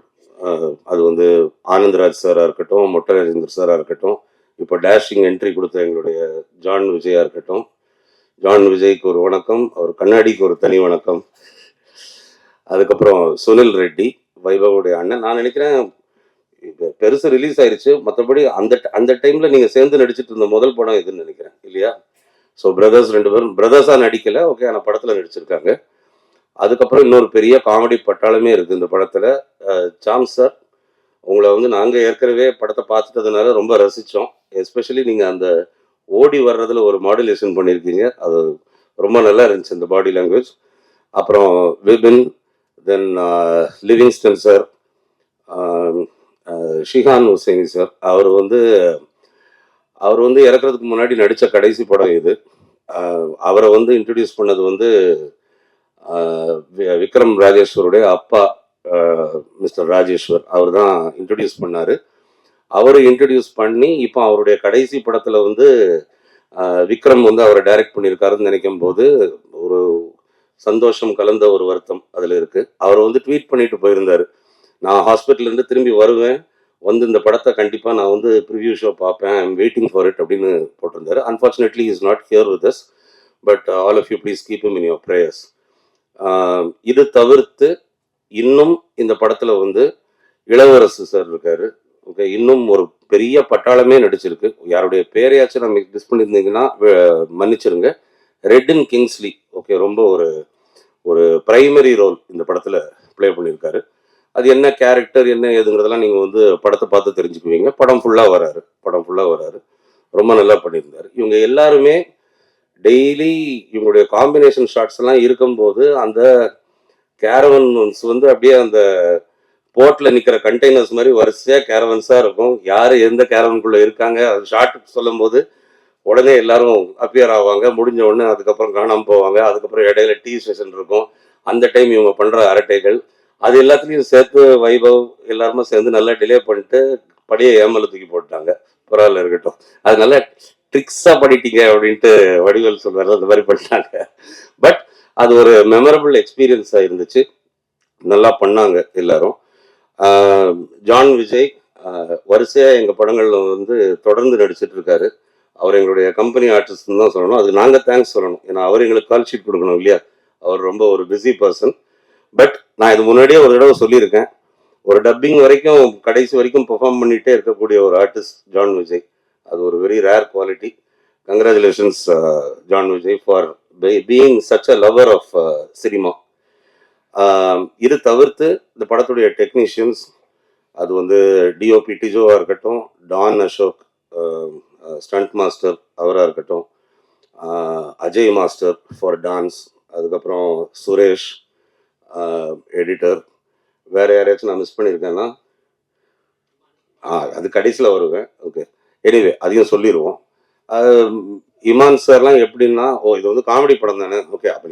அது வந்து ஆனந்த்ராஜ் சாராக இருக்கட்டும், மொட்டை ராஜேந்தர் சாராக இருக்கட்டும், இப்போ டேஷிங் என்ட்ரி கொடுத்த எங்களுடைய ஜான் விஜயா இருக்கட்டும். ஜான் விஜய்க்கு ஒரு வணக்கம், அவர் கண்ணாடிக்கு ஒரு தனி வணக்கம். அதுக்கப்புறம் சுனில் ரெட்டி, வைபவுடைய அண்ணன். நான் நினைக்கிறேன் இப்போ பெருசு ரிலீஸ் ஆயிடுச்சு, மற்றபடி அந்த டைமில் நீங்கள் சேர்ந்து நடிச்சிட்டு இருந்த முதல் படம் இதுன்னு நினைக்கிறேன் இல்லையா? ஸோ பிரதர்ஸ், 2 பேரும் பிரதர்ஸாக நடிக்கலை, ஓகே, ஆனால் படத்தில் நடிச்சிருக்காங்க. அதுக்கப்புறம் இன்னொரு பெரிய காமெடி பட்டாளமே இருக்குது இந்த படத்தில். சாம் சார், உங்களை வந்து நாங்கள் ஏற்கனவே படத்தை பார்த்துட்டதுனால ரொம்ப ரசித்தோம். எஸ்பெஷலி நீங்கள் அந்த ஓடி வர்றதுல ஒரு மாடுலேஷன் பண்ணியிருக்கீங்க, அது ரொம்ப நல்லா இருந்துச்சு இந்த பாடி லாங்குவேஜ். அப்புறம் Vipin, then Livingston sir, Shihan Hussaini sir, அவர் வந்து இறக்குறதுக்கு முன்னாடி நடித்த கடைசி படம் இது. அவரை வந்து இன்ட்ரடியூஸ் பண்ணது வந்து விக்ரம் ராஜேஸ்வருடைய அப்பா மிஸ்டர் ராஜேஸ்வர், அவர் தான் இன்ட்ரடியூஸ் பண்ணார். அவர் இன்ட்ரடியூஸ் பண்ணி இப்போ அவருடைய கடைசி படத்தில் வந்து விக்ரம் வந்து அவரை டைரக்ட் பண்ணியிருக்காருன்னு நினைக்கும் போது ஒரு சந்தோஷம் கலந்த ஒரு வருத்தம் அதில் இருக்குது. அவர் வந்து ட்வீட் பண்ணிட்டு போயிருந்தார், நான் ஹாஸ்பிட்டல்லேருந்து திரும்பி வருவேன், வந்து இந்த படத்தை கண்டிப்பாக நான் வந்து ப்ரிவ்யூ ஷோ பார்ப்பேன், I am waiting for it அப்படின்னு போட்டிருந்தாரு. Unfortunately is not here with us, but all of you please keep him in your prayers. இது தவிர்த்து இன்னும் இந்த படத்தில் வந்து இளவரசு சார் இருக்காரு, ஓகே, இன்னும் ஒரு பெரிய பட்டாளமே நடிச்சிருக்கு. யாருடைய பேரையாச்சும் நம்ம மிஸ் பண்ணியிருந்தீங்கன்னா மன்னிச்சிருங்க. ரெட்டின் கிங்ஸ்லி, ஓகே, ரொம்ப ஒரு பிரைமரி ரோல் இந்த படத்தில் ப்ளே பண்ணியிருக்காரு. அது என்ன கேரக்டர் என்ன ஏதுங்கிறதெல்லாம் நீங்கள் வந்து படத்தை பார்த்து தெரிஞ்சுக்குவீங்க. படம் ஃபுல்லாக வராரு, ரொம்ப நல்லா பண்ணியிருந்தார். இவங்க எல்லாருமே டெய்லி இவங்களுடைய காம்பினேஷன் ஷாட்ஸ் எல்லாம் இருக்கும்போது அந்த கேரவன்ஸ் வந்து அப்படியே அந்த போர்ட்ல நிற்கிற கண்டெய்னர்ஸ் மாதிரி வரிசையாக கேரவன்ஸாக இருக்கும். யார் எந்த கேரவனுக்குள்ளே இருக்காங்க அது ஷார்ட் சொல்லும் போது உடனே எல்லாரும் அப்பியர் ஆவாங்க, முடிஞ்ச உடனே அதுக்கப்புறம் காணாமல் போவாங்க. அதுக்கப்புறம் இடையில டீ ஸ்டேஷன் இருக்கும், அந்த டைம் இவங்க பண்ணுற அரட்டைகள் அது எல்லாத்துலேயும் சேர்த்து வைபவ் எல்லாருமே சேர்ந்து நல்லா டிலே பண்ணிட்டு படியை ஏமலை தூக்கி போட்டாங்க. பரவாயில்ல இருக்கட்டும், அது நல்லா ட்ரிக்ஸாக பண்ணிட்டீங்க அப்படின்ட்டு வடிவேல் சொல்வார், அந்த மாதிரி பண்ணிட்டாங்க. பட் அது ஒரு மெமரபிள் எக்ஸ்பீரியன்ஸாக இருந்துச்சு, நல்லா பண்ணாங்க எல்லாரும். ஜான் விஜய் வரிசையாக எங்கள் படங்களில் வந்து தொடர்ந்து நடிச்சிட்டு இருக்காரு. அவர் எங்களுடைய கம்பெனி ஆர்டிஸ்ட்னு தான் சொல்லணும், அது நாங்கள் தேங்க்ஸ் சொல்லணும், ஏன்னா அவர் எங்களுக்கு கால் ஷீட் கொடுக்கணும் இல்லையா. அவர் ரொம்ப ஒரு பிஸி பர்சன். பட் நான் இது முன்னாடியே ஒரு தடவை சொல்லியிருக்கேன், ஒரு டப்பிங் வரைக்கும் கடைசி வரைக்கும் பெர்ஃபார்ம் பண்ணிகிட்டே இருக்கக்கூடிய ஒரு ஆர்டிஸ்ட் ஜான் விஜய். அது ஒரு very rare quality. Congratulations John Vijay for being such a lover of cinema. இது தவிர்த்து இந்த படத்துடைய டெக்னீஷியன்ஸ், அது வந்து டிஓபி டிஜோவாக இருக்கட்டும், டான் அசோக் ஸ்டண்ட் மாஸ்டர் அவராக இருக்கட்டும், அஜய் மாஸ்டர் ஃபார் டான்ஸ், அதுக்கப்புறம் சுரேஷ் எடிட்டர், வேறு யாரையாச்சும் நான் மிஸ் பண்ணியிருக்கேன்னா அது கடைசியில் வருவேன், ஓகே, எனிவே அதையும் சொல்லிடுவோம். இமான் சார்லாம் எப்படின்னா, இது வந்து காமெடி படம் தானே, ஓகே, அப்போ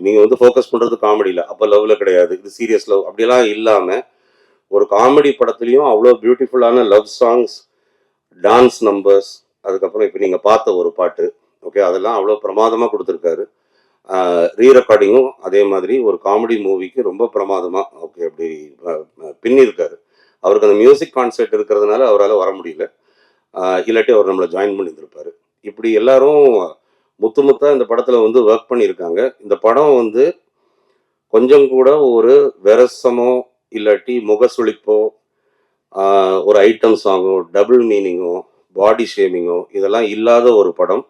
நீங்கள் வந்து ஃபோக்கஸ் பண்ணுறது காமெடியில், அப்போ லவ்வில் கிடையாது, இது சீரியஸ் லவ் அப்படிலாம் இல்லாமல் ஒரு காமெடி படத்துலையும் அவ்வளோ பியூட்டிஃபுல்லான லவ் சாங்ஸ், டான்ஸ் நம்பர்ஸ், அதுக்கப்புறம் இப்போ நீங்கள் பார்த்த ஒரு பாட்டு, ஓகே, அதெல்லாம் அவ்வளோ பிரமாதமாக கொடுத்துருக்காரு. ரீ ரெக்கார்டிங்கும் அதே மாதிரி ஒரு காமெடி மூவிக்கு ரொம்ப பிரமாதமாக, ஓகே, அப்படி பின்னிருக்காரு. அவருக்கு அந்த மியூசிக் கான்செர்ட் இருக்கிறதுனால அவரால் வர முடியல, இல்லாட்டி அவர் நம்மளை ஜாயின் பண்ணியிருந்திருப்பார். இப்படி எல்லாரும் முத்தாக இந்த படத்தில் வந்து ஒர்க் பண்ணியிருக்காங்க. இந்த படம் வந்து கொஞ்சம் கூட ஒரு வெரசமோ இல்லாட்டி முகசுளிப்போ, ஒரு ஐட்டம் சாங்கோ, டபுள் மீனிங்கோ, பாடி ஷேமிங்கோ இதெல்லாம் இல்லாத ஒரு படம்.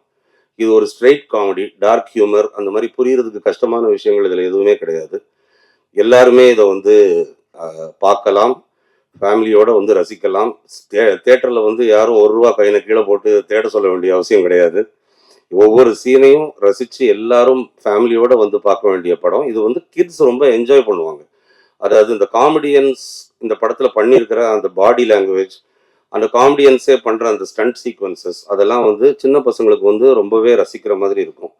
இது ஒரு ஸ்ட்ரெயிட் காமெடி, டார்க் ஹியூமர், அந்த மாதிரி புரியறதுக்கு கஷ்டமான விஷயங்கள் இதில் எதுவுமே கிடையாது. எல்லாருமே இதை வந்து பார்க்கலாம், ஃபேமிலியோடு வந்து ரசிக்கலாம். தேட்டரில் வந்து யாரும் ₹1 கையில கீழே போட்டு தேட சொல்ல வேண்டிய அவசியம் கிடையாது. ஒவ்வொரு சீனையும் ரசித்து எல்லாரும் ஃபேமிலியோடு வந்து பார்க்க வேண்டிய படம். இது வந்து கிட்ஸ் ரொம்ப என்ஜாய் பண்ணுவாங்க. அதாவது இந்த காமெடியன்ஸ் இந்த படத்தில் பண்ணியிருக்கிற அந்த பாடி லாங்குவேஜ், அந்த காமெடியன்ஸே பண்ணுற அந்த ஸ்டண்ட் சீக்வன்சஸ், அதெல்லாம் வந்து சின்ன பசங்களுக்கு வந்து ரொம்பவே ரசிக்கிற மாதிரி இருக்கும்.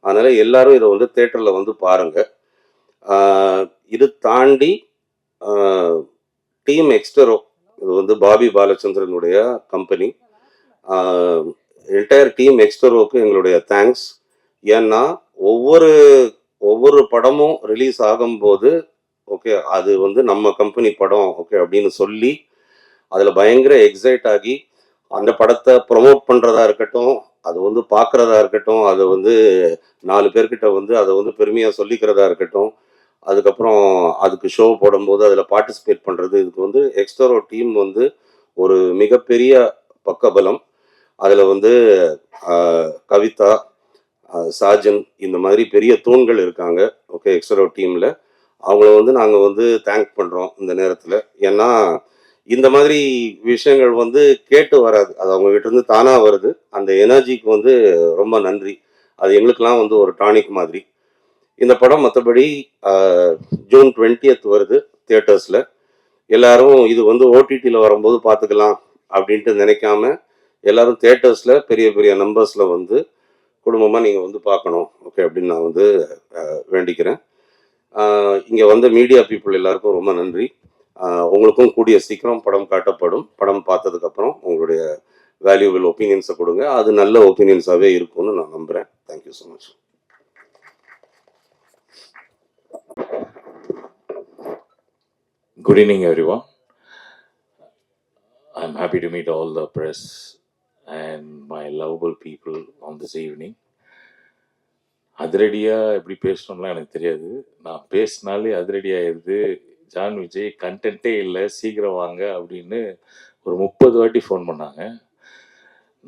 அதனால் எல்லாரும் இதை வந்து தேட்டரில் வந்து பாருங்கள். இது தாண்டி டீம் எக்ஸ்டரோ, இது வந்து பாபி பாலச்சந்திரனுடைய கம்பெனி, என்டையர் டீம் எக்ஸ்டரோவுக்கு எங்களுடைய தேங்க்ஸ். ஏன்னா ஒவ்வொரு படமும் ரிலீஸ் ஆகும்போது ஓகே அது வந்து நம்ம கம்பெனி படம் ஓகே அப்படின்னு சொல்லி அதில் பயங்கர எக்ஸைட் ஆகி அந்த படத்தை ப்ரொமோட் பண்ணுறதா இருக்கட்டும், அது வந்து பார்க்குறதா இருக்கட்டும், அதை வந்து 4 பேர்கிட்ட வந்து அதை வந்து பெருமையாக சொல்லிக்கிறதா இருக்கட்டும், அதுக்கப்புறம் அதுக்கு ஷோ போடும்போது அதில் பார்ட்டிசிபேட் பண்ணுறது, இதுக்கு வந்து எக்ஸ்டரோ டீம் வந்து ஒரு மிகப்பெரிய பக்கபலம். அதில் வந்து கவிதா, சாஜன், இந்த மாதிரி பெரிய தூண்கள் இருக்காங்க ஓகே எக்ஸ்டரோ டீமில். அவங்கள வந்து நாங்கள் வந்து தேங்க் பண்ணுறோம் இந்த நேரத்தில். ஏன்னா இந்த மாதிரி விஷயங்கள் வந்து கேட்டு வராது, அது அவங்ககிட்ட இருந்து தானாக வருது. அந்த எனர்ஜிக்கு வந்து ரொம்ப நன்றி. அது எங்களுக்கெல்லாம் வந்து ஒரு டானிக் மாதிரி. இந்த படம் மற்றபடி ஜூன் 20th வருது தியேட்டர்ஸில். எல்லாரும் இது வந்து ஓடிடியில் வரும்போது பார்த்துக்கலாம் அப்படின்ட்டு நினைக்காம எல்லாரும் தியேட்டர்ஸில் பெரிய பெரிய நம்பர்ஸில் வந்து குடும்பமாக நீங்கள் வந்து பார்க்கணும் ஓகே அப்படின்னு நான் வந்து வேண்டிக்கிறேன். இங்கே வந்து மீடியா பீப்புள் எல்லாருக்கும் ரொம்ப நன்றி. உங்களுக்கும் கூடிய சீக்கிரம் படம் காட்டப்படும். படம் பார்த்ததுக்கப்புறம் உங்களுடைய வேல்யூபிள் ஒப்பீனியன்ஸை கொடுங்க. அது நல்ல ஒப்பீனியன்ஸாகவே இருக்கும்னு நான் நம்புகிறேன். Thank you so much. Good evening, everyone. I'm happy to meet all the press and my lovable people on this evening. அதிரடியாக எப்படி பேசணும்லாம் எனக்கு தெரியாது. நான் பேசினாலே அதிரடியாகிடுது. ஜான் விஜய் கண்டென்ட்டே இல்லை, சீக்கிரம் வாங்க அப்படின்னு ஒரு 30 வாட்டி ஃபோன் பண்ணாங்க.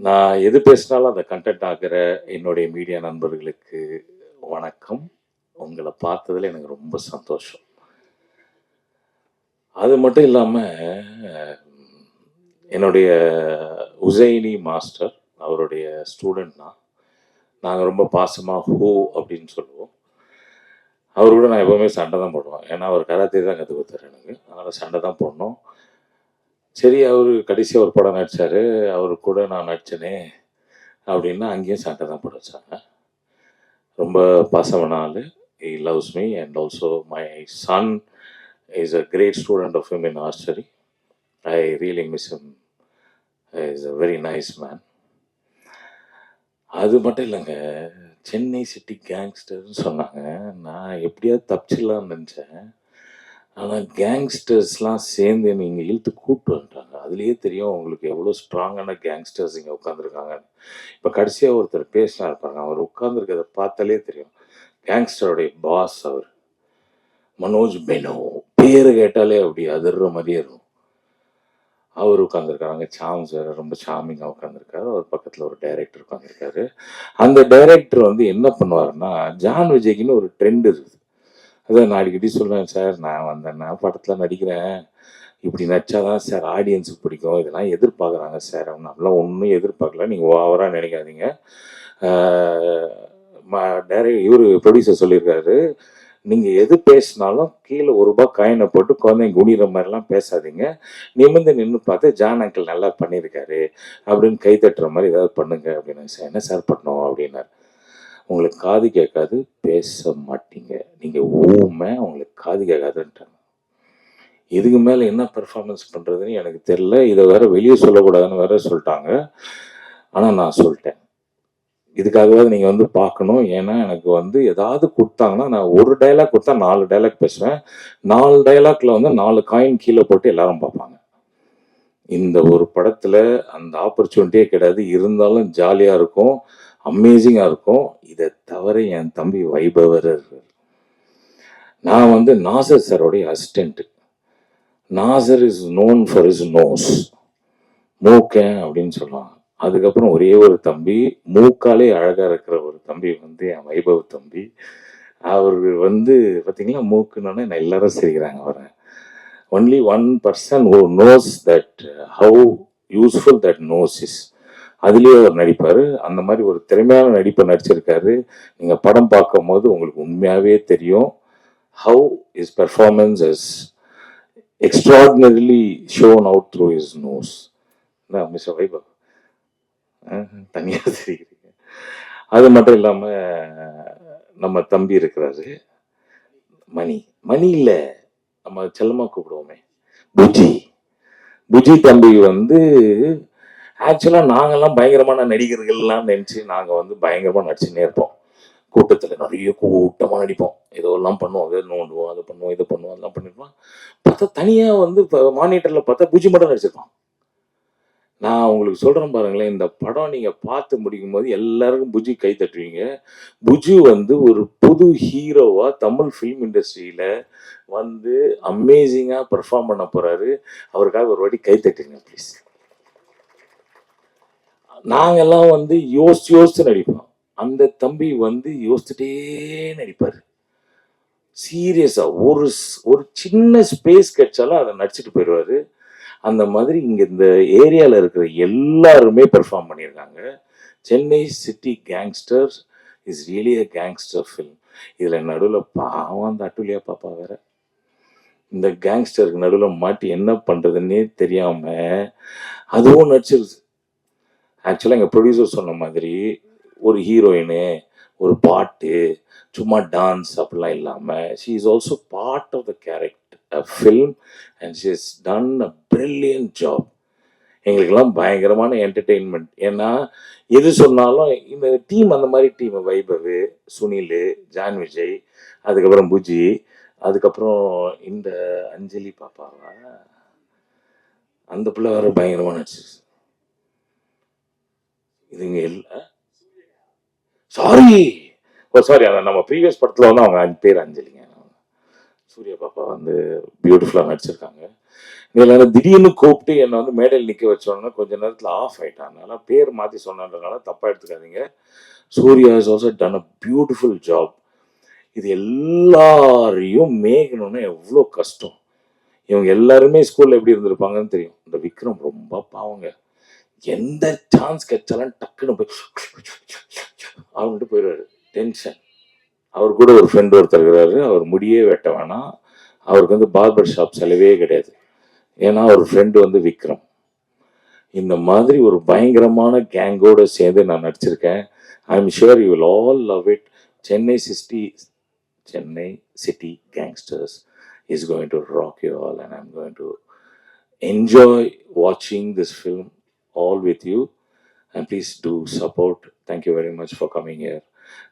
நான் எது பேசினாலும் அந்த கண்டென்ட் ஆகிற என்னுடைய மீடியா நண்பர்களுக்கு வணக்கம். உங்களை பார்த்ததில் எனக்கு ரொம்ப சந்தோஷம். அது மட்டும் இல்லாமல் என்னுடைய உசைனி மாஸ்டர், அவருடைய ஸ்டூடெண்ட் தான். நாங்கள் ரொம்ப பாசமாக ஹூ அப்படின்னு சொல்லுவோம். அவர் கூட நான் எப்போவுமே சண்டை தான் போடுவேன். ஏன்னா அவர் கராத்தே தான் கற்றுக் கொடுத்தாரு எனக்கு. அதனால் சண்டை தான் போடணும். சரி, அவர் கடைசியாக ஒரு படம் நடித்தார், அவர் கூட நான் நடித்தேனே அப்படின்னா அங்கேயும் சண்டை தான் போட வச்சாங்க. ரொம்ப பாசமான ஆள். He loves me and also my son is a great student of him in archery. I really miss him. He is a very nice man. அது மட்டும் இல்லைங்க, சென்னை சிட்டி கேங்ஸ்டர்னு சொன்னாங்க. நான் எப்படியாவது தப்பிச்சிடலான்னு நினச்சேன். ஆனால் கேங்ஸ்டர்ஸ்லாம் சேர்ந்து என்னை இங்கே இழுத்து கூப்பிட்டு வந்துட்டாங்க. அதுலேயே தெரியும் உங்களுக்கு எவ்வளோ ஸ்ட்ராங்கான கேங்ஸ்டர்ஸ் இங்கே உட்காந்துருக்காங்க. இப்போ கடைசியாக ஒருத்தர் பேசினா இருப்பாங்க, அவர் உட்காந்துருக்கிறத பார்த்தாலே தெரியும். கேங்ஸ்டருடைய பாஸ் அவர் மனோஜ் பெனோ, பேர் கேட்டாலே அப்படி அதிர்ற மாதிரியே இருக்கும். அவர் உட்காந்துருக்காங்க. சாம்ஸ் வேறு ரொம்ப சாமிங்காக உட்காந்துருக்காரு. அவர் பக்கத்தில் ஒரு டைரக்டர் உட்காந்துருக்காரு. அந்த டைரக்டர் வந்து என்ன பண்ணுவாருன்னா, ஜான் விஜய்க்குன்னு ஒரு ட்ரெண்ட் இருக்குது. அதான் நான் அடிக்கடி சொல்லுவேன், சார் நான் வந்தேன்னா படத்தில் நடிக்கிறேன், இப்படி நடிச்சாதான் சார் ஆடியன்ஸுக்கு பிடிக்கும், இதெல்லாம் எதிர்பார்க்குறாங்க சார். அப்படிலாம் ஒன்றும் எதிர்பார்க்கல, நீங்கள் ஓவராக நினைக்காதீங்க. இவர் ப்ரொடியூசர் சொல்லியிருக்காரு, நீங்கள் எது பேசினாலும் கீழே ₹1 காயினை போட்டு குழந்தைங்க குனிகிற மாதிரிலாம் பேசாதீங்க, நிமிர்ந்து நின்று பார்த்து ஜான் அங்கிள் நல்லா பண்ணியிருக்காரு அப்படின்னு கை தட்டுற மாதிரி ஏதாவது பண்ணுங்க அப்படின்னு. சார் என்ன சார் பண்ணோம் அப்படின்னாரு. உங்களுக்கு காது கேட்காது, பேச மாட்டீங்க, நீங்கள் ஊமை, உங்களுக்கு காது கேட்காதுன்ட்டாங்க. இதுக்கு மேலே என்ன பெர்ஃபார்மன்ஸ் பண்ணுறதுன்னு எனக்கு தெரில. இதை வேற வெளியே சொல்லக்கூடாதுன்னு வேற சொல்லிட்டாங்க. ஆனால் நான் சொல்லிட்டேன், இதுக்காகவே நீங்கள் வந்து பார்க்கணும். ஏன்னா எனக்கு வந்து ஏதாவது கொடுத்தாங்கன்னா, நான் ஒரு டைலாக் கொடுத்தா 4 டைலாக் பேசுவேன். 4 டைலாக்ல வந்து 4 காயின் கீழே போட்டு எல்லாரும் பார்ப்பாங்க. இந்த ஒரு படத்தில் அந்த ஆப்பர்ச்சுனிட்டியே கிடையாது. இருந்தாலும் ஜாலியாக இருக்கும், அமேசிங்காக இருக்கும். இதை தவிர என் தம்பி வைபவர், நான் வந்து நாசர் சாரோடைய assistant. Nassar is known for his nose, மூக்கேன் அப்படின்னு சொல்லுவாங்க. அதுக்கப்புறம் ஒரே ஒரு தம்பி, மூக்காலே அழகாக இருக்கிற ஒரு தம்பி வந்து என் வைபவ் தம்பி. அவர் வந்து பார்த்தீங்களா, மூக்குன்னொன்னே நான் எல்லாரும் சிரிக்கிறாங்க. வரேன் only one person who knows that how useful that nose is. அதுலேயே அவர் நடிப்பார். அந்த மாதிரி ஒரு திறமையான நடிப்பை நடிச்சிருக்காரு. நீங்கள் படம் பார்க்கும் போது உங்களுக்கு உண்மையாகவே தெரியும். how his performance is extraordinarily shown out through his nose. Mister Vaibhav தனியாக தெரியுறீங்க. அது மட்டும் இல்லாமல் நம்ம தம்பி இருக்கிறாரு மணி. மணி இல்லை, நம்ம செல்லமா கூப்பிடுவோமே புஜி. புஜி தம்பி வந்து ஆக்சுவலாக நாங்கெல்லாம் பயங்கரமான நடிகர்கள்லாம் நினச்சி நாங்கள் வந்து பயங்கரமாக நடிச்சுன்னே இருப்போம். கூட்டத்தில் நிறைய கூட்டமாக நடிப்போம், ஏதோ எல்லாம் பண்ணுவோம், அதை நோண்டுவோம், அதை பண்ணுவோம், இதை பண்ணுவோம், அதெல்லாம் பண்ணிருப்போம். பார்த்தா தனியாக வந்து இப்போ மானிட்டரில் பார்த்தா புஜி மட்டும் நடிச்சிருப்பான். நான் உங்களுக்கு சொல்கிறேன் பாருங்களேன், இந்த படம் நீங்கள் பார்த்து முடிக்கும் போது எல்லாருக்கும் புஜி கை தட்டுவீங்க. புஜி வந்து ஒரு புது ஹீரோவாக தமிழ் ஃபிலிம் இண்டஸ்ட்ரியில் வந்து அமேசிங்காக பெர்ஃபார்ம் பண்ண போகிறாரு. அவருக்காக ஒரு வாட்டி கை தட்டுங்க ப்ளீஸ். நாங்கெல்லாம் வந்து யோசிச்சு நடிப்போம், அந்த தம்பி வந்து யோசிச்சுட்டே நடிப்பார். சீரியஸாக ஒரு சின்ன ஸ்பேஸ் கிடைச்சாலும் அதை நடிச்சுட்டு போயிடுவார். அந்த மாதிரி இங்கே இந்த ஏரியாவில் இருக்கிற எல்லாருமே பெர்ஃபார்ம் பண்ணியிருக்காங்க. Chennai city gangsters is really a gangster film. இதில் நடுவில் பாவம் அந்த அட்டுலியா பாப்பா வேற இந்த கேங்ஸ்டருக்கு நடுவில் மாட்டி என்ன பண்ணுறதுன்னே தெரியாமல் அதுவும் நடிச்சிருது. ஆக்சுவலாக எங்கள் ப்ரொடியூசர் சொன்ன மாதிரி ஒரு ஹீரோயினு, ஒரு பாட்டு, சும்மா டான்ஸ் அப்படிலாம் இல்லாமல் she is also part of the character film and she is done a brilliant job. எங்களுக்கெல்லாம் பயங்கரமான என்டர்டெயின்மெண்ட். ஏன்னா எது சொன்னாலும் இந்த டீம் அந்த மாதிரி டீம், வைபவ், சுனில், ஜான் விஜய், அதுக்கப்புறம் புஜி, அதுக்கப்புறம் இந்த அஞ்சலி பாப்பாவா அந்த பிள்ளை வேற பயங்கரமாக நடிச்சிச்சு. இதுங்க எல்லாம் சாரி அந்த நம்ம ப்ரீவியஸ் படத்தில் வந்து அவங்க 5 பேர் அஞ்சலிங்க. சூர்யா பாப்பா வந்து பியூட்டிஃபுல்லாக நடிச்சிருக்காங்க. இதில் திடீர்னு கூப்பிட்டு என்னை வந்து மேடையில் நிற்க வச்சோன்னா கொஞ்ச நேரத்தில் ஆஃப் ஆகிட்டான். அதனால பேர் மாற்றி சொன்னதுனால தப்பாக எடுத்துக்காதீங்க. Surya is also done a beautiful job. இது எல்லாரையும் மேய்க்கணும்னா எவ்வளோ கஷ்டம். இவங்க எல்லாருமே ஸ்கூலில் எப்படி இருந்திருப்பாங்கன்னு தெரியும். இந்த விக்ரம் ரொம்ப பாவங்க, எந்த சான்ஸ் கிடைச்சாலும் டக்குன்னு போய் அவன்ட்டு போயிடுவாரு. டென்ஷன். அவர் கூட ஒரு ஃப்ரெண்ட் ஒருத்தர் இருக்கிறாரு, அவர் முடியே வெட்ட வேணாம், அவருக்கு வந்து பார்பர் ஷாப் செலவே கிடையாது. ஏன்னா அவர் ஃப்ரெண்டு வந்து விக்ரம். இந்த மாதிரி ஒரு பயங்கரமான கேங்கோடு சேர்ந்து நான் நடிச்சிருக்கேன். I am sure you will all love it. Chennai city gangsters is going to rock you all and I am going to enjoy வாட்சிங் this film all with you and please do support. Thank you very much for coming here.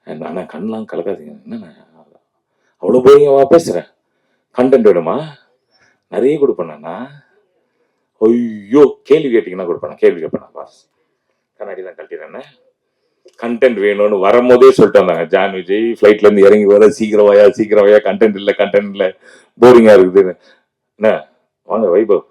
And ஆனால் கண்ணெலாம் கலக்காதீங்க. என்னண்ணா அவ்வளோ போயிங்கவா பேசுகிறேன்? Content வேணுமா? நிறைய கொடுப்பேண்ணா. ஐயோ கேள்வி கேட்டிங்கன்னா கொடுப்பேன். கேள்வி கேட்பேண்ணா பாஸ் கண்ணாடி தான் கட்டிடுறேண்ணே. கண்டென்ட் வேணும்னு வரும்போதே சொல்லிட்டு வந்தாங்க. ஜான் விஜய் ஃப்ளைட்லேருந்து இறங்கி வர சீக்கிரம் வாயா கண்டென்ட் இல்லை போரிங்காக இருக்குதுன்னு. என்ன வாங்க வைபவ்